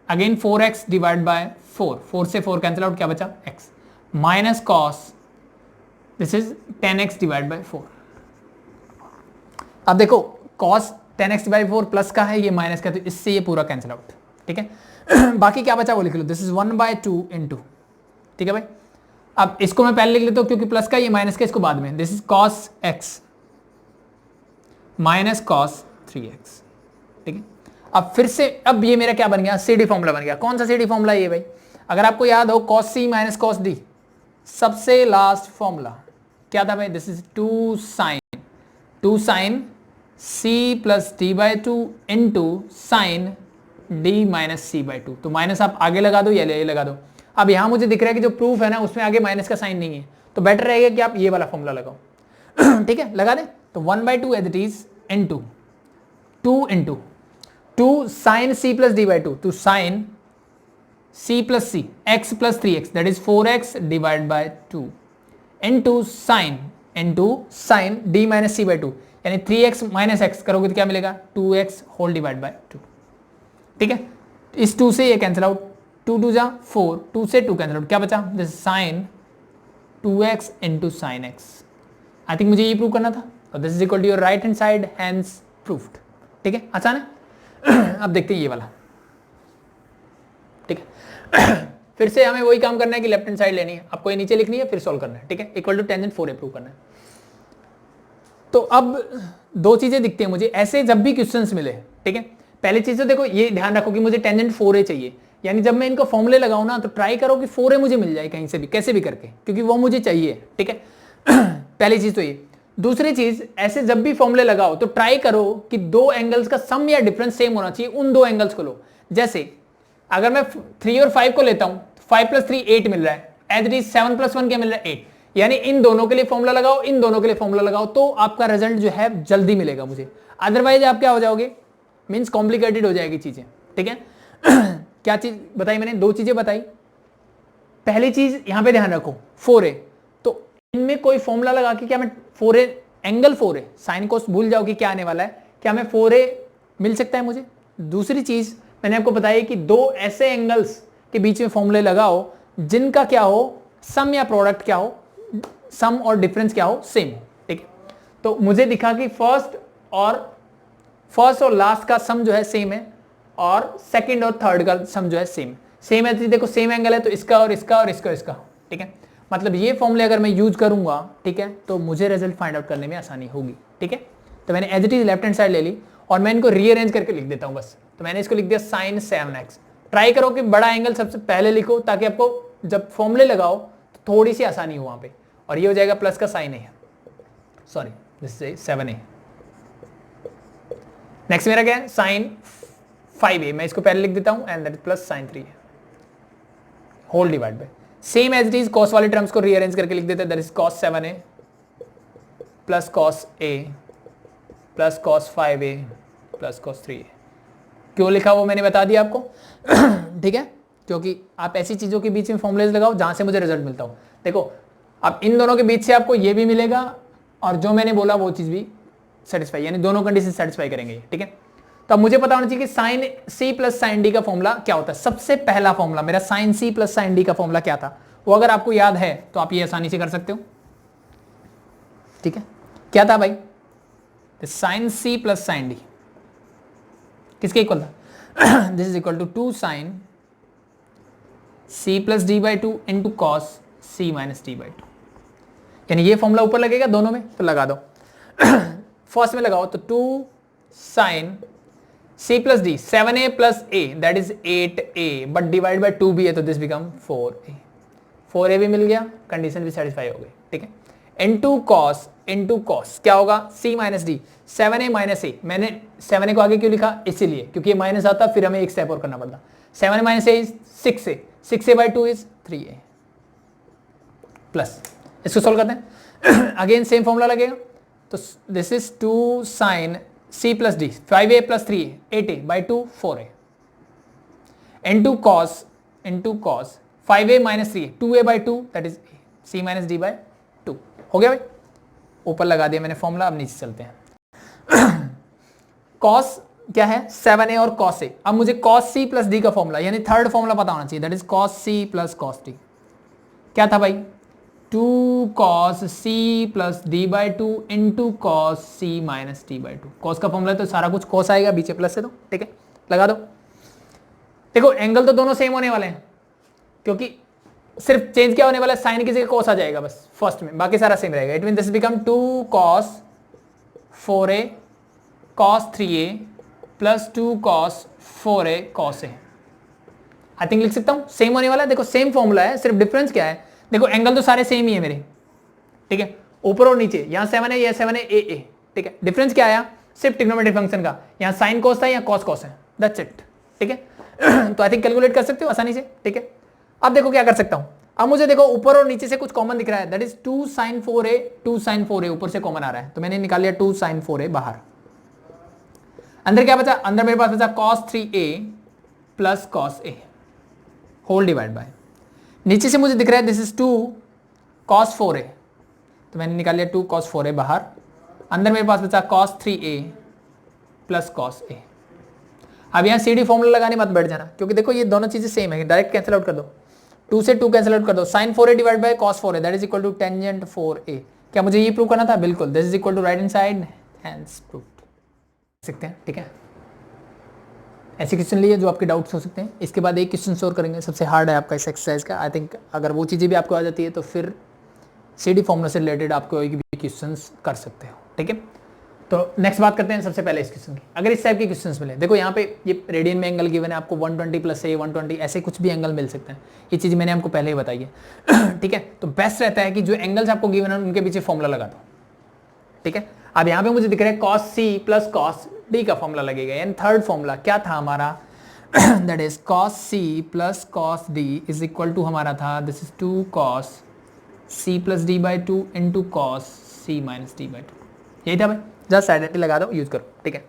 again 4x divide bye 4, 4 से 4 कैंसिल आउट, क्या बचा x minus cos this is 10x divide by 4। अब देखो cos 10x divide 4 plus का है, ये माइनस का, तो इससे ये पूरा कैंसिल आउट, ठीक है। बाकी क्या बचा वो लिख लो, दिस इज 1/2 इंटू, ठीक है भाई। अब इसको मैं पहले लिख लेता हूं क्योंकि प्लस का, ये माइनस का, इसको बाद में। This is cos x minus cos 3x, ठीक है। अब फिर से अब ये मेरा क्या बन गया, सी डी फॉर्मूला बन गया। कौन सा सी डी फॉर्मूला ये भाई, अगर आपको याद हो कॉस सी माइनस कॉस डी, सबसे लास्ट फॉर्मूला क्या था भाई, this is two sine C plus D by two into sine d minus C by two. तो माइनस आप आगे लगा दो या ये लगा दो। अब यहां मुझे दिख रहा है कि जो प्रूफ है ना उसमें आगे माइनस का साइन नहीं है, तो बेटर रहेगा कि आप ये वाला फॉर्मूला लगाओ। ठीक है, लगा दे। तो 1/2 as it is into 2 sine C plus D by two, two sine C plus c x plus 3x that is 4x divide by 2 into sine d minus C by two, यानी 3x minus x करोगे तो क्या मिलेगा, 2x whole divide by 2। ठीक है, इस 2 से ये कैंसिल आउट, 2 2 जा 4, 2 से 2 कैंसिल आउट, क्या बचा, this sine 2x into sine x. I think मुझे ये प्रूव करना था, और this is equal to your right hand side, hence proved. ठीक है, आसान है। अब देखते हैं ये वाला। ठीक है, फिर से हमें वही काम करना है कि लेफ्ट हैंड साइड लेनी है, आपको ये नीचे लिखनी है फिर सॉल्व करना है। ठीक है, equal to tangent 4a prove करना है। तो अब दो चीजें दिखती हैं मुझे ऐसे जब भी क्वेश्चंस मिले। ठीक है, पहली चीज तो देखो ये ध्यान रखो कि मुझे टेंजेंट 4a चाहिए, यानी जब मैं इनको फॉर्मूले लगाऊं ना तो ट्राई करो कि 4a मुझे मिल जाए कहीं से भी, कैसे भी करके, क्योंकि वो मुझे चाहिए। ठीक है, पहली चीज तो ये। दूसरी चीज, ऐसे जब भी फॉर्मूले लगाओ तो ट्राई करो कि दो एंगल्स का सम या डिफरेंस सेम होना चाहिए, उन दो एंगल्स को लो। जैसे अगर मैं 3 और 5 को लेता हूं, 5 + 3 8 मिल रहा है, एज इट इज 7 + 1 क्या मिल रहा है, 8। यानी इन दोनों के लिए फॉर्मूला लगाओ, इन दोनों के लिए फॉर्मूला लगाओ, तो आपका रिजल्ट जो है जल्दी मिलेगा मुझे। अदरवाइज आप क्या हो जाओगे, मींस कॉम्प्लिकेटेड हो जाएगी चीजें। ठीक है, क्या चीज बताई मैंने, दो चीजें बताई। पहली चीज यहां पे ध्यान रखो 4a, तो इनमें कोई फॉर्मूला लगा के क्या मैं 4a angle 4a sine cos भूल जाओ कि क्या आने वाला है, क्या मैं 4a मिल सकता है मुझे। दूसरी चीज मैंने आपको बताया कि दो ऐसे एंगल्स के बीच में फॉर्मूले लगाओ जिनका क्या हो, सम या प्रोडक्ट क्या हो, सम और डिफरेंस क्या हो, सेम हो। ठीक है, तो मुझे दिखा कि फर्स्ट और लास्ट का सम जो है सेम है, और सेकंड और थर्ड का सम जो है सेम है। देखो सेम एंगल है तो इसका और इसका और इसका और इसका। ठीक है, मतलब ये फॉर्मूले अगर मैं यूज करूंगा, ठीक है, तो मुझे रिजल्ट फाइंड आउट करने में आसानी होगी। ठीक है, तो मैंने as it is left hand side ले ली और मैं इनको रीअरेंज करके लिख देता हूं बस। तो मैंने इसको लिख दिया साइन 7x। ट्राई करो कि बड़ा एंगल सबसे पहले लिखो, ताकि आपको जब फॉर्मूले लगाओ तो थोड़ी सी आसानी हो वहां पे। और ये हो जाएगा प्लस का साइन है, sorry this is 7a। Next मेरा क्या है, साइन 5a, मैं इसको पहले लिख देता हूं, and that plus sine 3 whole divide by same as it is cos वाले टर्म्स को रीअरेंज करके लिख देते हैं, that is cos 7a plus cos a plus cos 5a plus cos 3a। क्यों लिखा वो मैंने बता दिया आपको। ठीक है, क्योंकि आप ऐसी चीजों के बीच में फॉर्मुलेज लगाओ जहां से मुझे रिजल्ट मिलता हो। देखो अब इन दोनों के बीच से आपको ये भी मिलेगा और जो मैंने बोला वो चीज भी सेटिस्फाई, यानी दोनों कंडीशन सेटिस्फाई करेंगे। ठीक है, तो अब मुझे पता होना चाहिए कि साइन सी प्लस साइन डी का फॉर्मूला क्या होता है। सबसे पहला फॉर्मूला मेरा साइन सी प्लस साइन डी का फॉर्मूला क्या था, वो अगर आपको याद है तो आप ये आसानी से कर सकते हो। ठीक है, क्या था भाई, साइन सी प्लस साइन डी किसके इक्वल था, this is equal to 2 sine C plus D by 2 into cos C minus D by 2। यानी ये फॉर्मूला ऊपर लगेगा दोनों में, तो लगा दो। फर्स्ट में लगाओ तो 2 sine c plus D 7a plus a that is 8a, but divide by 2 भी है तो दिस बिकम 4a भी मिल गया, कंडीशन भी सेटिस्फाई हो गई। ठीक है, इनटू कॉस क्या होगा, c minus D 7a minus a। मैंने 7a को आगे क्यों लिखा, इसीलिए क्योंकि ये माइनस आता फिर हमें एक स्टेप और करना पड़ता। 7a minus a is 6a by 2 is 3a plus, इसको सोल्व करते हैं। अगेन सेम फॉर्मूला लगेगा, तो this is 2 sine c plus D 5a plus 3a 8a by 2 4a into cos 5a minus 3a 2a by 2 that is c minus D by 2। हो गया भाई, ऊपर लगा दिया मैंने फॉर्मूला। अब नीचे चलते हैं। कॉस क्या है 7a और cos a। अब मुझे cos c प्लस डी का फॉर्मूला यानी थर्ड फॉर्मूला पता होना चाहिए, that is cos c plus cos d। क्या था भाई, 2 cos c plus D by 2 into cos c minus D by 2। cos का फॉर्मूला तो सारा कुछ cos आएगा, बीच प्लस से दो। ठीक है, लगा दो। देखो एंगल तो दोनों सेम होने वाले हैं, क्योंकि सिर्फ चेंज क्या होने वाला है, साइन की जगह cos आ जाएगा बस फर्स्ट में, बाकी सारा सेम रहेगा। It mean this become 2 cos 4a cos 3a plus 2 cos 4a cos A. I think लिख सकता हूं, सेम होने वाला है। देखो सेम फॉर्मूला है, सिर्फ डिफरेंस क्या है, देखो एंगल तो सारे सेम ही है मेरे, ठीक है, ऊपर और नीचे, यहाँ 7 है, यह 7 है, ए, ठीक है। डिफरेंस क्या आया, सिर्फ ट्रिग्नोमेट्रिक फंक्शन का, यहाँ साइन कॉस था, यहाँ कॉस कॉस है, दैट्स इट, ठीक है। तो आई थिंक कैलकुलेट कर सकते हो आसानी से, ठीक है। अब देखो क्या कर सकता हूं, अब मुझे देखो ऊपर और नीचे से कुछ कॉमन दिख रहा है, that is 2 sin 4a, 2 sin 4a ऊपर से कॉमन आ रहा है, तो मैंने निकाल लिया 2 sin 4a बाहर। अंदर क्या बचा, अंदर मेरे पास बचा cos 3a plus cos a whole divide by, नीचे से मुझे दिख रहा है दिस इज 2 cos 4a, तो मैंने निकाल लिया 2 cos 4a बाहर। अंदर मेरे पास बचा cos 3a plus cos a। अब यहाँ CD फॉर्मूला लगाने मत बैठ जाना, क्योंकि देखो ये दोनों चीजें सेम है, डायरेक्ट कैंसिल आउट कर दो, 2 से 2 कैंसिल आउट कर दो, sin 4a divide by cos 4a that is equal to tangent 4a। क्या मुझे ये प्रूव करना था, बिल्कुल, this is equal to right hand side, hence proved सकते हैं, ठीक है। ऐसे क्वेश्चन लिए जो आपके डाउट्स हो सकते हैं। इसके बाद एक क्वेश्चन और करेंगे, सबसे हार्ड है आपका इस एक्सरसाइज का। आई थिंक अगर वो चीज़ें भी आपको आ जाती है तो फिर CD फॉर्मूला से रिलेटेड आप कोई भी क्वेश्चन कर सकते हो, ठीक है। तो नेक्स्ट बात करते हैं सबसे पहले इस क्वेश्चन की। अगर इस टाइप के क्वेश्चंस मिले, देखो यहाँ पे ये रेडियन में एंगल गिवन है आपको 120 प्लस ए 120, ऐसे कुछ भी एंगल मिल सकते हैं, ये चीज़ मैंने आपको पहले ही बताई है, ठीक है। तो बेस्ट रहता है कि जो एंगल्स आपको गिवन है उनके पीछे फॉर्मूला लगा दो, ठीक है। अब यहाँ पे मुझे दिख रहा है cos C plus cos D का फॉर्मूला लगेगा, यानी थर्ड फॉर्मूला क्या था हमारा, that is cos C plus cos D is equal to हमारा था, this is 2 cos C plus D by 2 into cos C minus D by 2, यही था भाई। जस्ट आइडेंटिटी लगा दो, यूज करो, ठीक है।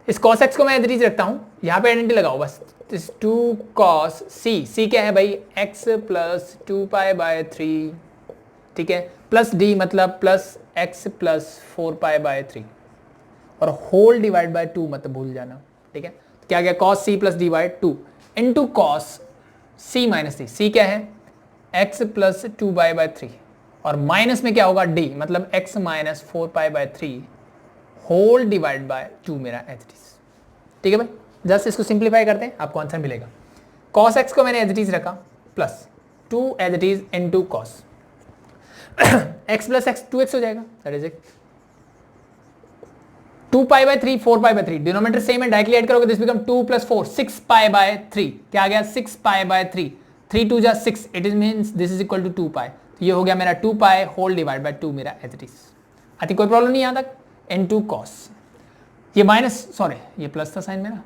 इस cos x को मैं एज रखता हूँ, यहाँ पे आइडेंटिटी लगाओ बस, दिस 2 cos C क्या है भाई, x प्लस 2 पाई बाय 3, ठीक है, प्लस D मतलब plus x plus 4 pi by 3 और होल डिवाइड बाय 2 मत भूल जाना, ठीक है। तो क्या गया, cos C plus D by 2 into cos C minus D, C क्या है x प्लस 2 पाई बाय 3 और माइनस में क्या होगा D मतलब x minus 4 pi by 3 whole divide by 2 मेरा एज इट इज, ठीक है भाई। जस्ट इसको सिंप्लीफाई करते हैं, आपको आंसर मिलेगा। cos x को मैंने एज इट इज रखा plus 2 as it is into cos x plus x 2x हो जाएगा, that is it. 2 pi by 3 4 pi by 3, denominator same है, डायरेक्टली ऐड करोगे this become 2 plus 4 6 pi by 3, क्या आ गया 6 पाई बाय 3, 3 2 जा 6, it is means this is equal to 2 pi, तो ये हो गया मेरा 2 पाई होल डिवाइड बाय 2 मेरा as it is. I think कोई प्रॉब्लम नहीं यहाँ तक। इनटू कॉस, ये माइनस, सॉरी ये प्लस था साइन मेरा,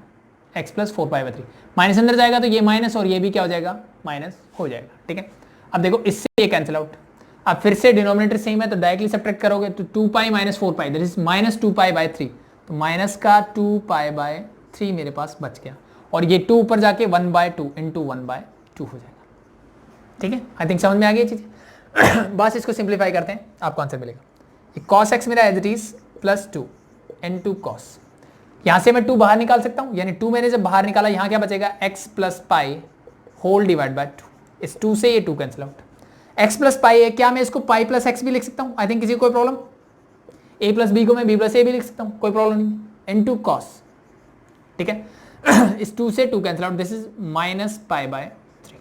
x plus 4 pi by 3, minus अंदर जाएगा तो ये माइनस और ये भी क्या हो जाएगा, माइनस हो जाएगा, ठीक है। अब देखो इससे ये कैंसिल आउट, अब फिर से डिनोमिनेटर सेम है तो डायरेक्टली सब्ट्रैक्ट करोगे तो 2 pi minus 4 pi that is minus 2 pi by 3, तो माइनस का 2 पाई बाय 3 मेरे पास बच गया और ये 2 ऊपर जाके 1 बाय 2 इंटू 1 बाय 2 हो जाएगा, ठीक है। आई थिंक समझ में आ गई चीज़। बस इसको सिंप्लीफाई करते हैं, आपको आंसर मिलेगा। ये cos x मेरा as it is plus 2 into cos, यहाँ से मैं 2 बाहर निकाल सकता हूँ, यानी 2 मैंने जब बाहर निकाला यहाँ क्या बचेगा x plus pi whole divide by 2, इस 2 से ये 2 cancel out, x plus pi है, क्या मैं इसको पाई प्लस x भी लिख सकता हूँ, आई थिंक किसी को कोई प्रॉब्लम, a प्लस बी को मैं b प्लस ए भी लिख सकता हूँ, कोई प्रॉब्लम नहीं, इंटू कॉस, ठीक है। इस 2 से 2 cancel out, this is minus pi by 3।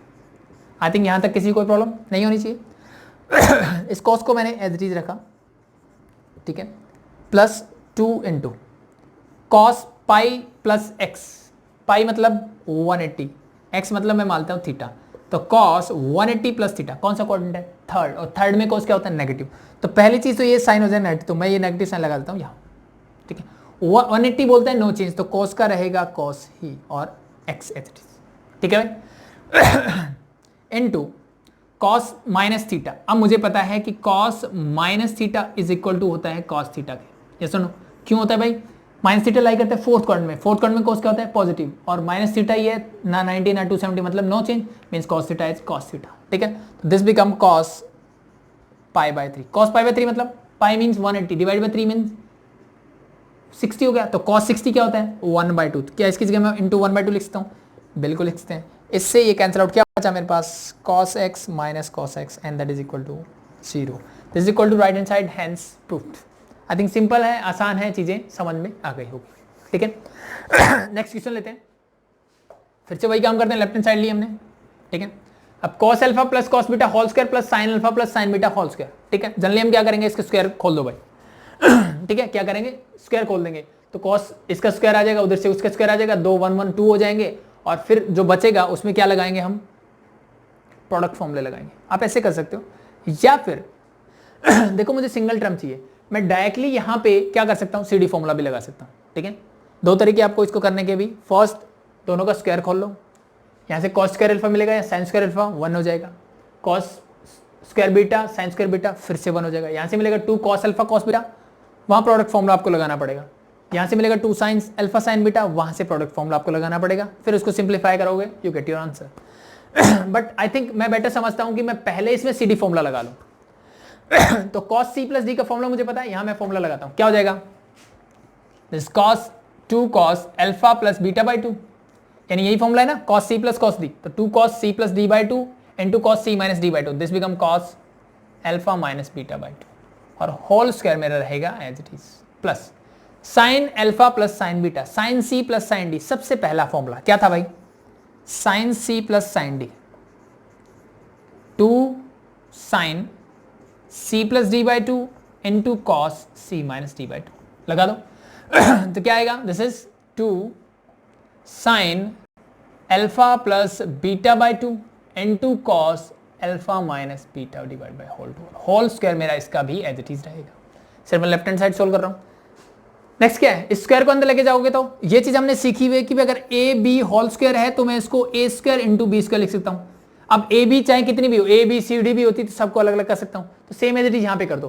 I think यहाँ तक किसी को कोई प्रॉब्लम नहीं होनी चाहिए। इस कॉस को मैंने एज इट इज रखा, ठीक है, plus 2 into cos pi plus x, pi मतलब 180, एक्स मतलब मैं मानता हूँ थीटा, तो कॉस 180 प्लस थीटा कौन सा कोऑर्डिनेट है, थर्ड, और थर्ड में कॉस क्या होता है, नेगेटिव, तो पहली चीज तो ये साइन हो जाए नेगेटिव, तो मैं ये नेगेटिव साइन लगा देता हूँ यहाँ, ठीक है। 180 बोलते हैं नो चेंज, तो कॉस का रहेगा कॉस ही और एक्स एज इट इज, ठीक है भाई। इनटू कॉस माइनस थीटा, अब मुझे पता है कि cos minus theta is equal to होता है कॉस थीटा के, ये सुनो क्यों होता है भाई, माइनस थीटा लाई करते हैं फोर्थ क्वाड्रेंट में, फोर्थ क्वाड्रेंट में कॉस क्या होता है पॉजिटिव, और माइनस थीटा ये ना 90 ना 270 मतलब no change, means cos theta is cos theta, ठीक है। तो this become cos pi by 3, cos pi by 3 मतलब pi means 180 divide by 3 means 60 हो गया, तो कॉस 60 क्या होता है 1/2, तो क्या इसकी जगह मैं इंटू 1/2 लिख सकता हूँ, बिल्कुल लिख सकते हैं। इससे ये कैंसिल आउट, क्या बचा मेरे पास cos x minus cos x and that is equal to 0, this is equal to right hand side, hence proved. I think simple है, आसान है, चीजें समझ में आ गई होगी, ठीक है। नेक्स्ट क्वेश्चन लेते हैं, फिर से वही काम करते हैं, लेफ्ट हैंड साइड ली हमने, ठीक है। अब cos alpha plus cos beta whole square plus sin alpha plus sin beta whole square, ठीक है। जनरली हम क्या करेंगे, इसके स्क्वायर खोल दो भाई, ठीक है, क्या करेंगे स्क्वायर खोल देंगे, तो कॉस इसका स्क्वायर आ जाएगा, उधर से उसका स्क्वायर आ जाएगा, 2 1 1 2 हो जाएंगे, और फिर जो बचेगा उसमें क्या लगाएंगे हम, प्रोडक्ट फॉर्मूले लगाएंगे। आप ऐसे कर सकते हो, या फिर देखो मुझे सिंगल टर्म चाहिए, मैं डायरेक्टली यहां पे क्या कर सकता हूं, सीडी फॉर्मूला भी लगा सकता हूं। ठीक है, दो तरीके आपको इसको करने के भी, फर्स्ट दोनों का स्क्वायर खोल लो, यहां से कॉस स्क्वायर अल्फा मिलेगा या साइन स्क्वायर अल्फा 1 हो जाएगा, cos square beta sine square beta फिर से 1 हो जाएगा, यहां से मिलेगा 2 कॉस अल्फा कॉस बीटा, वहां प्रोडक्ट फॉर्मूला आपको लगाना पड़ेगा, यहां से मिलेगा 2 साइन अल्फा साइन बीटा, वहां से प्रोडक्ट फॉर्मूला आपको लगाना पड़ेगा, फिर उसको सिंप्लीफाई करोगे, you get your answer. But I think मैं बेटर समझता हूं कि मैं पहले इसमें सीडी फॉर्मूला लगा लूं। तो cos c प्लस डी का फॉर्मूला मुझे पता है, यहां मैं फॉर्मूला लगाता हूं, क्या हो जाएगा, this cos 2 cos alpha plus beta by 2, यानी यही फॉर्मूला है ना, cos c plus cos d, तो 2 cos c plus d by 2 into cos c minus d by 2, this become cos alpha minus beta by 2, और whole square मेरा रहेगा as it is, plus sin alpha plus sin beta, sin c plus sin d, सबसे पहला formula क्या था भाई, sin c plus sin d, 2 sin c plus D by 2 into cos c minus D by 2, लगा दो। तो क्या आएगा, this is 2 sine alpha plus beta by 2 into cos alpha minus beta divide by whole square मेरा इसका भी as it is रहेगा। सिर्फ मैं लेफ्ट हैंड साइड सोल्व कर रहा हूं। नेक्स्ट क्या है, स्क्वायर को अंदर लेके जाओगे तो ये चीज हमने सीखी हुई है कि अगर ए बी होल स्क्वायर है तो मैं इसको ए स्क्वायर इंटू बी स्क्वायर लिख सकता हूं। अब ए बी चाहे कितनी भी हो, ए बी सी डी भी होती तो सबको अलग अलग कर सकता हूं, तो सेम एज इट इज यहां पे कर दो।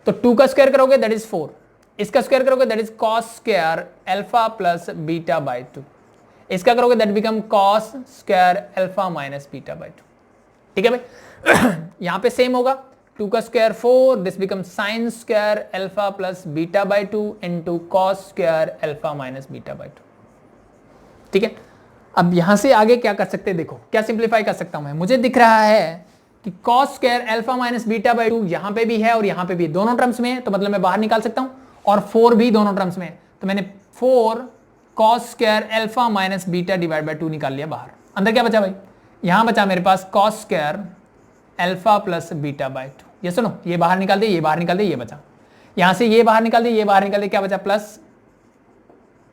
तो 2 का स्क्वायर करोगे दैट इज 4, इसका स्क्वायर करोगे that is cos square alpha plus beta by 2, इसका करोगे that become cos square alpha minus beta by 2। ठीक है भाई, यहां पे सेम होगा, 2 का square 4, this become sine square alpha plus beta by 2 into cos square alpha minus beta by 2। ठीक है, अब यहां से आगे क्या कर सकते हैं, देखो क्या सिंप्लीफाई कर सकता हूं मैं, मुझे दिख रहा है कि cos square alpha minus beta by 2 यहां पे भी है और यहां पे भी, दोनों टर्म्स में है, तो मतलब मैं बाहर निकाल सकता हूं, और 4 भी दोनों टर्म्स में है, तो मैंने 4 cos square alpha minus beta divide by 2 निकाल लिया बाहर। अंदर क्या बचा भाई, यहां बचा मेरे पास cos square alpha plus beta by 2, ये सुनो, ये बाहर निकाल दे, ये बाहर निकाल दे, ये बचा, यहां से ये बाहर निकाल दे, ये बाहर निकाल दे, क्या बचा, plus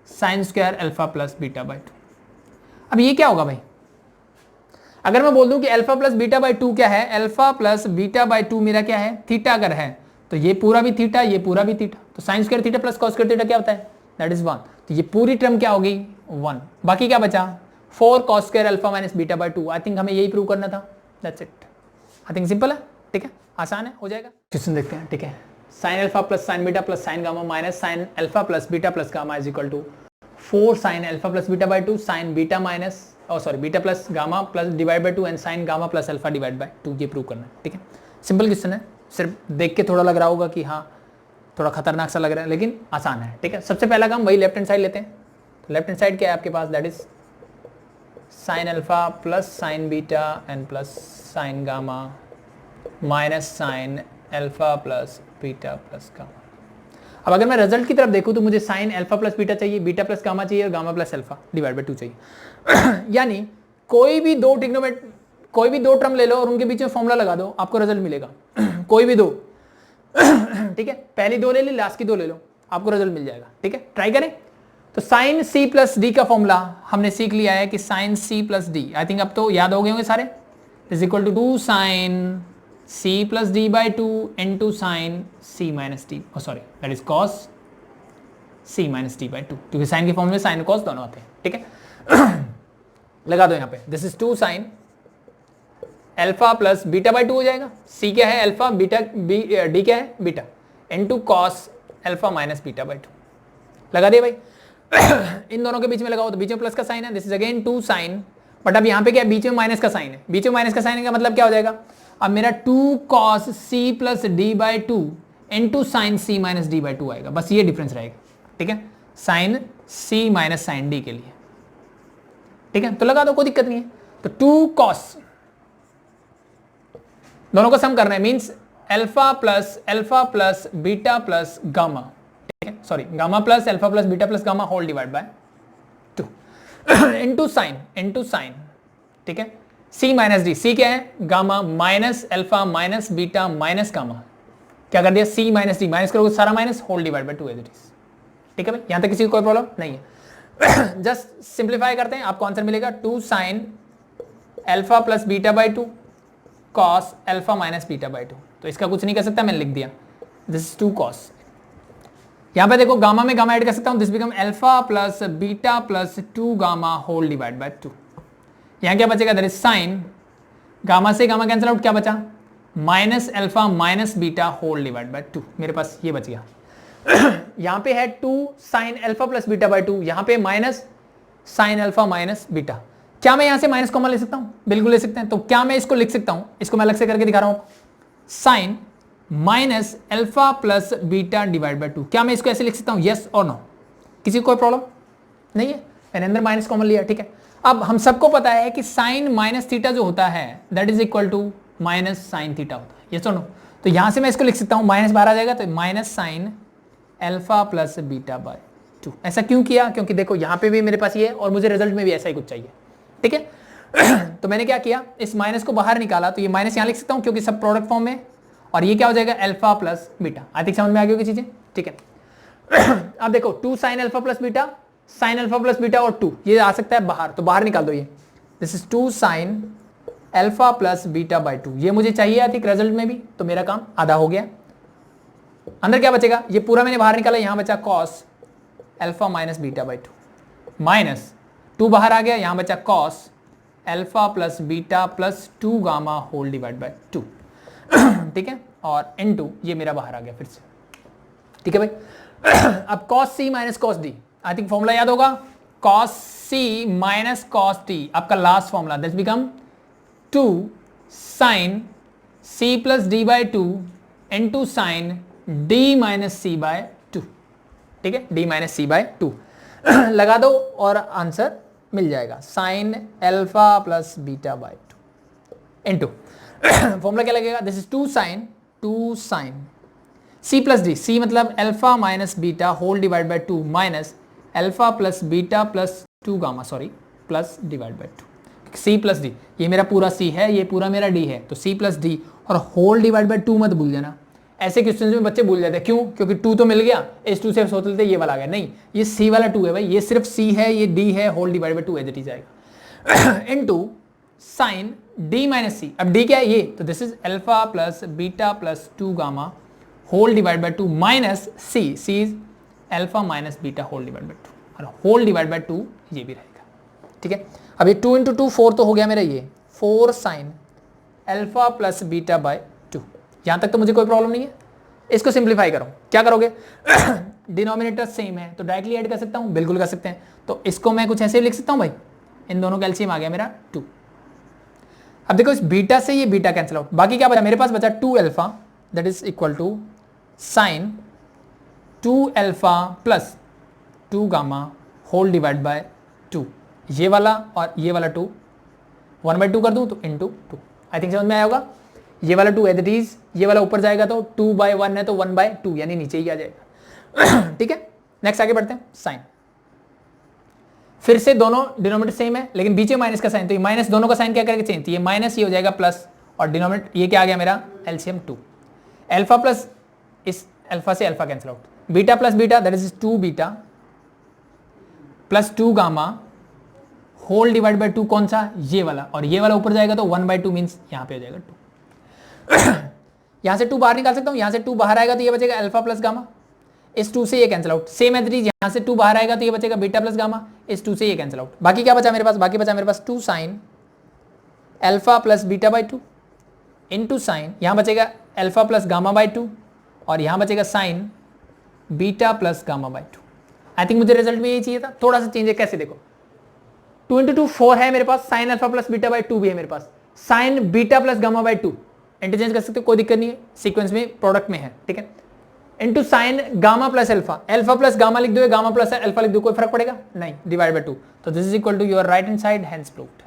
sine square alpha plus beta by 2। अब ये क्या होगा भाई, अगर मैं बोल दूं कि अल्फा प्लस बीटा बाई 2 क्या है, अल्फा प्लस बीटा बाई 2 मेरा क्या है, थीटा अगर है तो ये पूरा भी थीटा, ये पूरा भी थीटा, तो sine square theta plus cos square theta क्या होता है, दैट इज 1, तो ये पूरी टर्म क्या होगी 1, बाकी क्या बचा 4 cos square alpha minus beta by 2। I think हमें यही प्रूव करना था, that's it. I think simple है, ठीक है, आसान है, हो जाएगा। क्वेश्चन देखते हैं, ठीक है, sine alpha plus sine beta plus sine gamma minus sine alpha plus beta plus gamma is equal to 4 sine alpha plus beta by 2 sine beta minus beta plus gamma plus divide by 2 and sine gamma plus alpha divide by 2, ये prove करना है। ठीक है, simple question है, सिर्फ देख के थोड़ा लग रहा होगा कि हाँ थोड़ा खतरनाक सा लग रहा है, लेकिन आसान है। ठीक है, सबसे पहला काम वही लेफ्ट हैंड साइड लेते हैं, तो लेफ्ट हैंड साइड क्या है आपके पास, that is sine alpha plus sine beta and plus sine gamma minus sine alpha plus beta plus gamma. अब अगर मैं रिजल्ट की तरफ देखूं तो मुझे साइन अल्फा प्लस बीटा चाहिए, बीटा प्लस गामा चाहिए और gamma plus alpha divide by 2 चाहिए। यानी कोई भी दो टर्म ले लो और उनके बीच में फॉर्मूला लगा दो, आपको रिजल्ट मिलेगा। कोई भी दो ठीक है, पहली 2 ले ली, लास्ट की 2 ले लो, आपको रिजल्ट मिल जाएगा। ठीक है, ट्राई करें। तो साइन सी प्लस डी का फॉर्मूला हमने सीख लिया है कि sine C plus D, I think अब तो याद हो गए होंगे सारे, is equal to 2 sine c plus D by 2 into sine c minus D, that is cos c minus D by 2, क्योंकि साइन के फॉर्म में साइन कॉस दोनों आते हैं। ठीक है, लगा दो यहाँ पे, this is 2 sine alpha plus beta by 2 हो जाएगा, c क्या है अल्फा, बीटा डी क्या है beta, into cos alpha minus beta by 2, लगा दिया भाई। इन दोनों के बीच में लगाओ तो बीच में प्लस का साइन है, this is again 2 sine, but अब यहाँ पे क्या बीच में माइनस का साइन है, बीच में माइनस का साइन का मतलब क्या हो जाएगा, अब मेरा 2 cos c plus D by 2 into sine c minus D by 2 आएगा, बस ये डिफरेंस रहेगा। ठीक है, sine c minus sine d के लिए। ठीक है, तो लगा दो, कोई दिक्कत नहीं है। तो 2 cos, दोनों को सम करना है, means alpha plus beta plus gamma, ठीक है, sorry gamma plus alpha plus beta plus gamma whole divide by 2 into sine. ठीक है, c माइनस डी, c क्या है gamma minus alpha minus beta minus gamma, क्या कर दिया c माइनस डी, माइनस करोगे सारा minus whole divide by 2 as it is. ठीक है भाई, यहां तक किसी को कोई प्रॉब्लम नहीं है। जस्ट सिंप्लीफाई करते हैं, आपको आंसर मिलेगा 2 sine alpha plus beta by 2 cos alpha minus beta by 2। तो इसका कुछ नहीं कर सकता, मैंने लिख दिया दिस इज 2 कॉस। यहां पे देखो गामा में गामा ऐड कर सकता हूं, this become alpha plus beta plus 2 gamma whole divide by 2। यहां क्या बचेगा, दैट इज साइन, गामा से गामा कैंसिल आउट, क्या बचा minus alpha minus beta whole divide by 2, मेरे पास ये बच गया। यहां पे है 2 sine alpha plus beta by 2, यहां पे minus sine alpha minus beta. क्या मैं यहां से माइनस कॉमन ले सकता हूं? बिल्कुल ले सकते हैं। तो क्या मैं इसको लिख सकता हूं, इसको मैं अलग से करके दिखा रहा हूं, sine minus alpha plus beta divide by 2। क्या मैं इसको ऐसे लिख सकता हूं, यस और नो? किसी को कोई प्रॉब्लम नहीं है, मैंने अंदर माइनस कॉमन लिया, ठीक है। अब हम सबको पता है कि साइन माइनस थीटा जो होता है that is equal to minus sine theta होता है, यस और नो? तो यहां से मैं इसको लिख सकता हूं, माइनस बाहर आ जाएगा तो minus sine alpha plus beta by 2। ऐसा क्यों किया? क्योंकि देखो यहां पे भी मेरे पास ये है और मुझे रिजल्ट में भी ऐसा ही कुछ चाहिए, ठीक है। तो मैंने क्या किया, इस माइनस को बाहर निकाला, तो ये माइनस यहां लिख सकता हूं क्योंकि सब प्रोडक्ट फॉर्म में, और ये क्या हो जाएगा alpha plus beta. I think समझ में आ गई होगी चीजें, ठीक है। अब देखो 2 sine alpha plus beta, sign alpha plus beta और 2 ये आ सकता है बाहर, तो बाहर निकाल दो ये, this is 2 sine alpha plus beta by 2, ये मुझे चाहिए आई थिंक रिजल्ट में भी, तो मेरा काम आधा हो गया। अंदर क्या बचेगा, ये पूरा मैंने बाहर निकाला, यहां बचा cos alpha minus beta by 2, minus 2 बाहर आ गया, यहां बचा cos alpha plus beta plus 2 gamma whole divide by 2, ठीक है। और इनटू ये मेरा बाहर आ गया फिर से, ठीक है भाई। अब cos c minus cos d, I think formula याद होगा, cos c minus cos t, आपका last formula, that's become 2 sine c plus d by 2 into sine d minus c by 2, ठीक है, d माइनस c बाय 2 लगा दो और answer मिल जाएगा, sine alpha plus beta by 2 into formula क्या लगेगा, this is 2 sine c plus D, c मतलब alpha minus beta whole divide by 2 minus alpha plus beta plus 2 gamma, sorry plus divide by 2, c plus D, ये मेरा पूरा c है, ये पूरा मेरा d है, तो c प्लस डी और होल डिवाइड बाय 2 मत भूल जाना। ऐसे क्वेश्चन में बच्चे भूल जाते हैं, क्यों? क्योंकि 2 तो मिल गया, इस 2 से सोच लेते ये वाला आ गया, नहीं ये c वाला 2 है भाई, ये सिर्फ c है, ये d है, whole divide by 2 as it is आएगा into sine d minus C. अब d क्या है ये, तो this is alpha plus beta plus 2 gamma whole divide by 2 minus c, c is alpha minus beta whole divide by 2 और whole divide by 2 ये भी रहेगा, ठीक है। अब ये 2 इंटू 2 4 तो हो गया मेरा, ये 4 sine alpha plus beta by 2, यहां तक तो मुझे कोई प्रॉब्लम नहीं है। इसको सिंप्लीफाई करो, क्या करोगे, डिनोमिनेटर सेम है तो डायरेक्टली ऐड कर सकता हूं, बिल्कुल कर सकते हैं। तो इसको मैं कुछ ऐसे लिख सकता हूं भाई, इन दोनों का एलसीएम आ गया मेरा 2। अब देखो इस बीटा से ये बीटा कैंसिल आउट, बाकी क्या बचा, मेरे पास बचा 2 alpha that is equal to sine 2 alpha plus 2 gamma whole divide by 2, ये वाला और ये वाला 2 1/2 कर दूं तो इनटू 2। आई थिंक समझ में आया होगा, ये वाला 2 एज इट इज, ये वाला ऊपर जाएगा तो 2/1 है तो 1/2 यानी नीचे ही आ जाएगा, ठीक है। नेक्स्ट आगे बढ़ते हैं, साइन, फिर से दोनों डिनोमिनेटर सेम है लेकिन बीच में माइनस का साइन, तो ये माइनस दोनों का साइन क्या करके चेंज, ये माइनस ये हो जाएगा प्लस, और डिनोमिनेटर ये क्या आ गया मेरा एलसीएम 2, अल्फा प्लस इस अल्फा से alpha cancel out, beta plus beta that is 2 beta plus 2 gamma whole divide by 2, कौन सा ये वाला, और ये वाला ऊपर जाएगा तो 1/2 मींस यहां पे हो जाएगा 2। यहां से 2 बाहर निकाल सकता हूं, यहां से 2 बाहर आएगा तो ये बचेगा अल्फा प्लस गामा, इस 2 से ये cancel out, same as it is, यहां से 2 बाहर आएगा तो ये बचेगा बीटा प्लस गामा, इस 2 से ये कैंसिल आउट। बाकी क्या बचा मेरे पास, बाकी बचा मेरे पास 2 sine alpha plus beta by 2 into sign, यहां बचेगा अल्फा प्लस गामा बाय 2 और यहां बचेगा sine beta plus gamma by 2। I think मुझे रिजल्ट में यही चाहिए था, थोड़ा सा चेंज है, कैसे देखो 2 इंटू 2 4 है मेरे पास, sine alpha plus beta by 2 भी है मेरे पास, sine beta plus gamma by 2 interchange कर सकते हो, कोई दिक्कत नहीं है, सीक्वेंस में प्रोडक्ट में है, ठीक है। Into sine gamma plus alpha, alpha plus gamma लिख दो, गामा प्लस अल्फा लिख दो, कोई फर्क पड़ेगा नहीं, डिवाइड बाय 2, तो this is equal to your right hand side hence proved,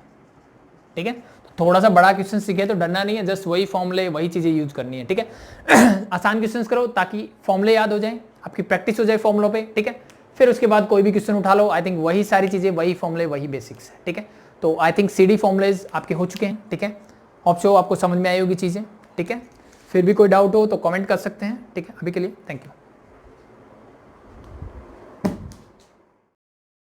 ठीक है। थोड़ा सा बड़ा क्वेश्चन सीखे तो डरना नहीं है, जस्ट वही फॉर्मूले वही चीजें यूज करनी है, ठीक है। आसान क्वेश्चन करो ताकि फॉर्मूले याद हो जाए, आपकी प्रैक्टिस हो जाए फॉर्मूलों पे, ठीक है। फिर उसके बाद कोई भी क्वेश्चन उठा लो, आई थिंक वही सारी चीजें, वही फॉर्मूले, वही बेसिक्स है, ठीक है। तो आई थिंक सीडी फॉर्मूलेज आपके हो चुके हैं, ठीक है। होप सो आपको समझ में आई होगी चीजें, ठीक है। फिर भी कोई डाउट हो तो कमेंट कर सकते हैं, ठीक है। अभी के लिए थैंक यू।